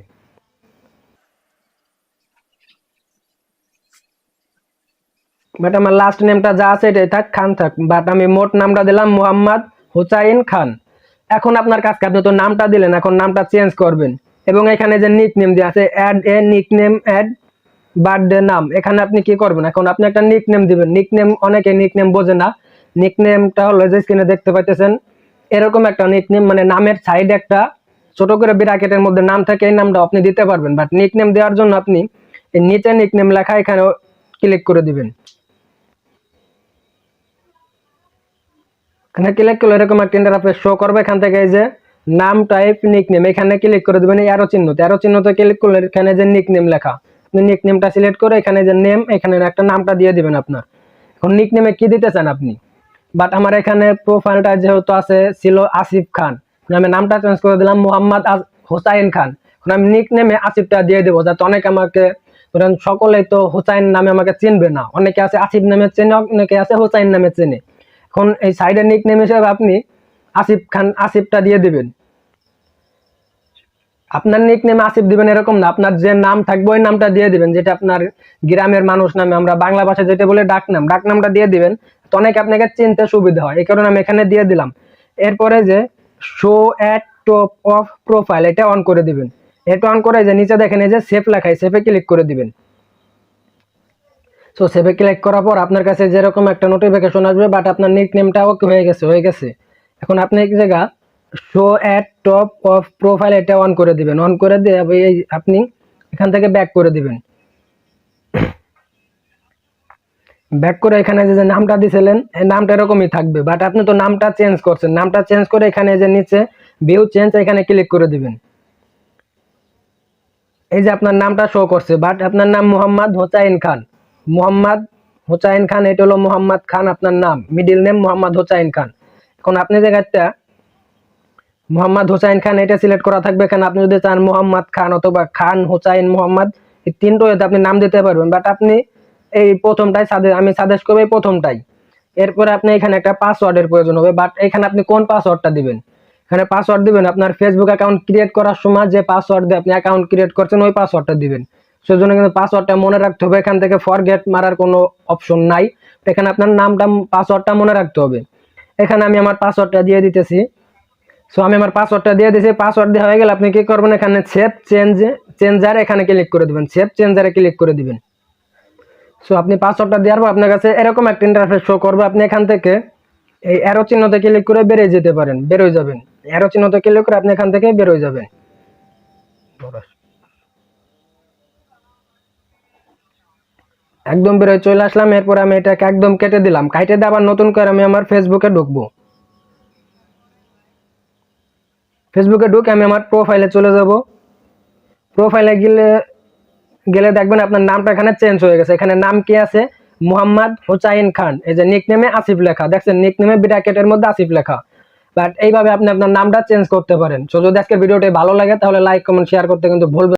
বাট আমার লাস্ট নেমটা যা আছে এটাই থাক, খান থাক, বাট আমি মোট নামটা দিলাম মোহাম্মদ হুসাইন খান। এখন আপনার কাছে আপনি তো নামটা দিলেন, এখন নামটা চেঞ্জ করবেন। এবং এখানে যে নিক নেম দিয়ে আছে add a nick name add birthday নাম, এখানে আপনি কি করবেন, এখন আপনি একটা নিক নেম দিবেন। নিক নেম অনেকে নিক নেম বোঝে না, নিক নেমটা হলো যে স্ক্রিনে দেখতে পাইতেছেন এরকম একটা নিক নেম, মানে নামের সাইডে একটা ছোট করে ব্র্যাকেটের মধ্যে নাম থাকে, এই নামটা আপনি দিতে পারবেন। বাট নিক নেম দেওয়ার জন্য আপনি এই নিচে নিক নেম লেখা এখানে ক্লিক করে দিবেন। এখানে ক্লিক করলে এরকম একটা ইন্টারফেস শো করবে, এখান থেকে এই যে নাম টাইপ নিক নেম এখানে ক্লিক করে দিবেন। এই অ্যারো চিহ্নতে ক্লিক করলে এখানে যে নিক নেম লেখা, আপনি নিক নেমটা সিলেক্ট করে এখানে যে নেম, এখানে একটা নামটা দিয়ে দিবেন আপনার। এখন নিক নেমে কি দিতে চান আপনি, বাট আমার এখানে প্রোফাইলটা যেহেতু আছে ছিল আসিফ খান, আমি নামটা চেঞ্জ করে দিলাম মোহাম্মদ হুসাইন খান। এখন আমি নিক নেমে আসিফটা দিয়ে দেবো, যাতে অনেকে আমাকে ধরেন সকলেই তো হুসাইন নামে আমাকে চিনবে না, অনেকে আছে আসিফ নামে চেনে, অনেকে আছে হুসাইন নামে চেনে। এখন এই সাইডে নিক নেম হিসেবে আপনি আসিফ খান, আসিফটা দিয়ে দিবেন। আপনার নিক নেমে আসিফ দিবেন এরকম না, আপনার যে নাম থাকবে ওই নামটা দিয়ে দিবেন, যেটা আপনার গ্রামের মানুষ নামে, আমরা বাংলা ভাষায় যেটা বলে ডাক নামটা দিয়ে দিবেন। তো অনেক আপনাকে চিনতে সুবিধা হয়, এই কারণে আমি এখানে দিয়ে দিলাম। এরপরে যে show at top of profile এটা অন করে দিবেন। এটা অন করে যে নিচে দেখেন এই যে সেভ লেখা, সেভে ক্লিক করে দিবেন। সো সেভে ক্লিক করার পর আপনার কাছে যেরকম একটা নোটিফিকেশন আসবে, বাট আপনার নিকনেমটা ওকে হয়ে গেছে। এখন আপনি এক জায়গা show at top of profile এটা অন করে দিবেন। অন করে দিয়ে আপনি এখান থেকে ব্যাক করে দিবেন। ব্যাক করে এখানে যে নামটা দিয়েছিলেন এই নামটা এরকমই থাকবে, বাট আপনি তো নামটা চেঞ্জ করছেন। নামটা চেঞ্জ করে এখানে যে নিচে ভিউ চেঞ্জ এখানে ক্লিক করে দিবেন। এই যে আপনার নামটা শো করছে, বাট আপনার নাম মোহাম্মদ হোসাইন খান। মোহাম্মদ হোসাইন খান, এটা হলো মোহাম্মদ খান আপনার নাম, মিডিল নেম মোহাম্মদ হোসাইন খান। এখন আপনি জায়গাটা মোহাম্মদ হোসাইন খান এটা সিলেক্ট করা থাকবে। এখানে আপনি যদি চান মোহাম্মদ খান অথবা খান হোসাইন মোহাম্মদ, এই তিনটা আপনি নাম দিতে পারবেন, বাট আপনি এই প্রথমটাই আমি সাজেস্ট করবো এই প্রথমটাই। এরপরে আপনি এখানে একটা পাসওয়ার্ডের প্রয়োজন হবে, বাট এখানে আপনি কোন পাসওয়ার্ডটা দিবেন? এখানে পাসওয়ার্ড দিবেন আপনার ফেসবুক অ্যাকাউন্ট ক্রিয়েট করার সময় যে পাসওয়ার্ড দিয়ে আপনি অ্যাকাউন্ট ক্রিয়েট করছেন ওই পাসওয়ার্ডটা দিবেন। সেজন্য কিন্তু পাসওয়ার্ডটা মনে রাখতে হবে। এখান থেকে ফরগেট মারার কোনো অপশন নাই, এখানে আপনার নামটা পাসওয়ার্ডটা মনে রাখতে হবে। এখানে আমি আমার পাসওয়ার্ডটা দিয়ে দিতেছি। সো আমি আমার পাসওয়ার্ডটা দিয়ে দিয়েছি। পাসওয়ার্ড দেওয়া হয়ে গেলে আপনি কি করবেন, এখানে সেভ চেঞ্জার এখানে ক্লিক করে দিবেন। সেভ চেঞ্জারে ক্লিক করে দিবেন। সো আপনি পাসওয়ার্ডটা দেওয়ার পর আপনার কাছে এরকম একটা ইন্টারফেস শো করবে। আপনি এখান থেকে এই অ্যারো চিহ্নতে ক্লিক করে বেরিয়ে যেতে পারেন, বেরোয় যাবেন। অ্যারো চিহ্নতে ক্লিক করে আপনি এখান থেকে বেরোয় যাবেন। একদম বেরোয় চলে আসলাম। এরপর আমি এটাকে একদম কেটে দিলাম। কেটে দিয়ে আবার নতুন করে আমি আমার ফেসবুকে ঢুকবো। ফেসবুকে ঢুকে আমি আমার প্রোফাইলে চলে যাব। প্রোফাইলে গেলে দেখবেন আপনার নামটা এখানে চেঞ্জ হয়ে গেছে। এখানে নাম কি আছে? মোহাম্মদ হোসাইন খান। এই যে নিকনেমে আসিফ লেখা, দেখছেন নিকনেমে ব্র্যাকেটের মধ্যে আসিফ লেখা। বাট এইভাবে আপনি আপনার নামটা চেঞ্জ করতে পারেন। সো যদি আজকের ভিডিওটি ভালো লাগে তাহলে লাইক কমেন্ট শেয়ার করতে কিন্তু ভুলবেন।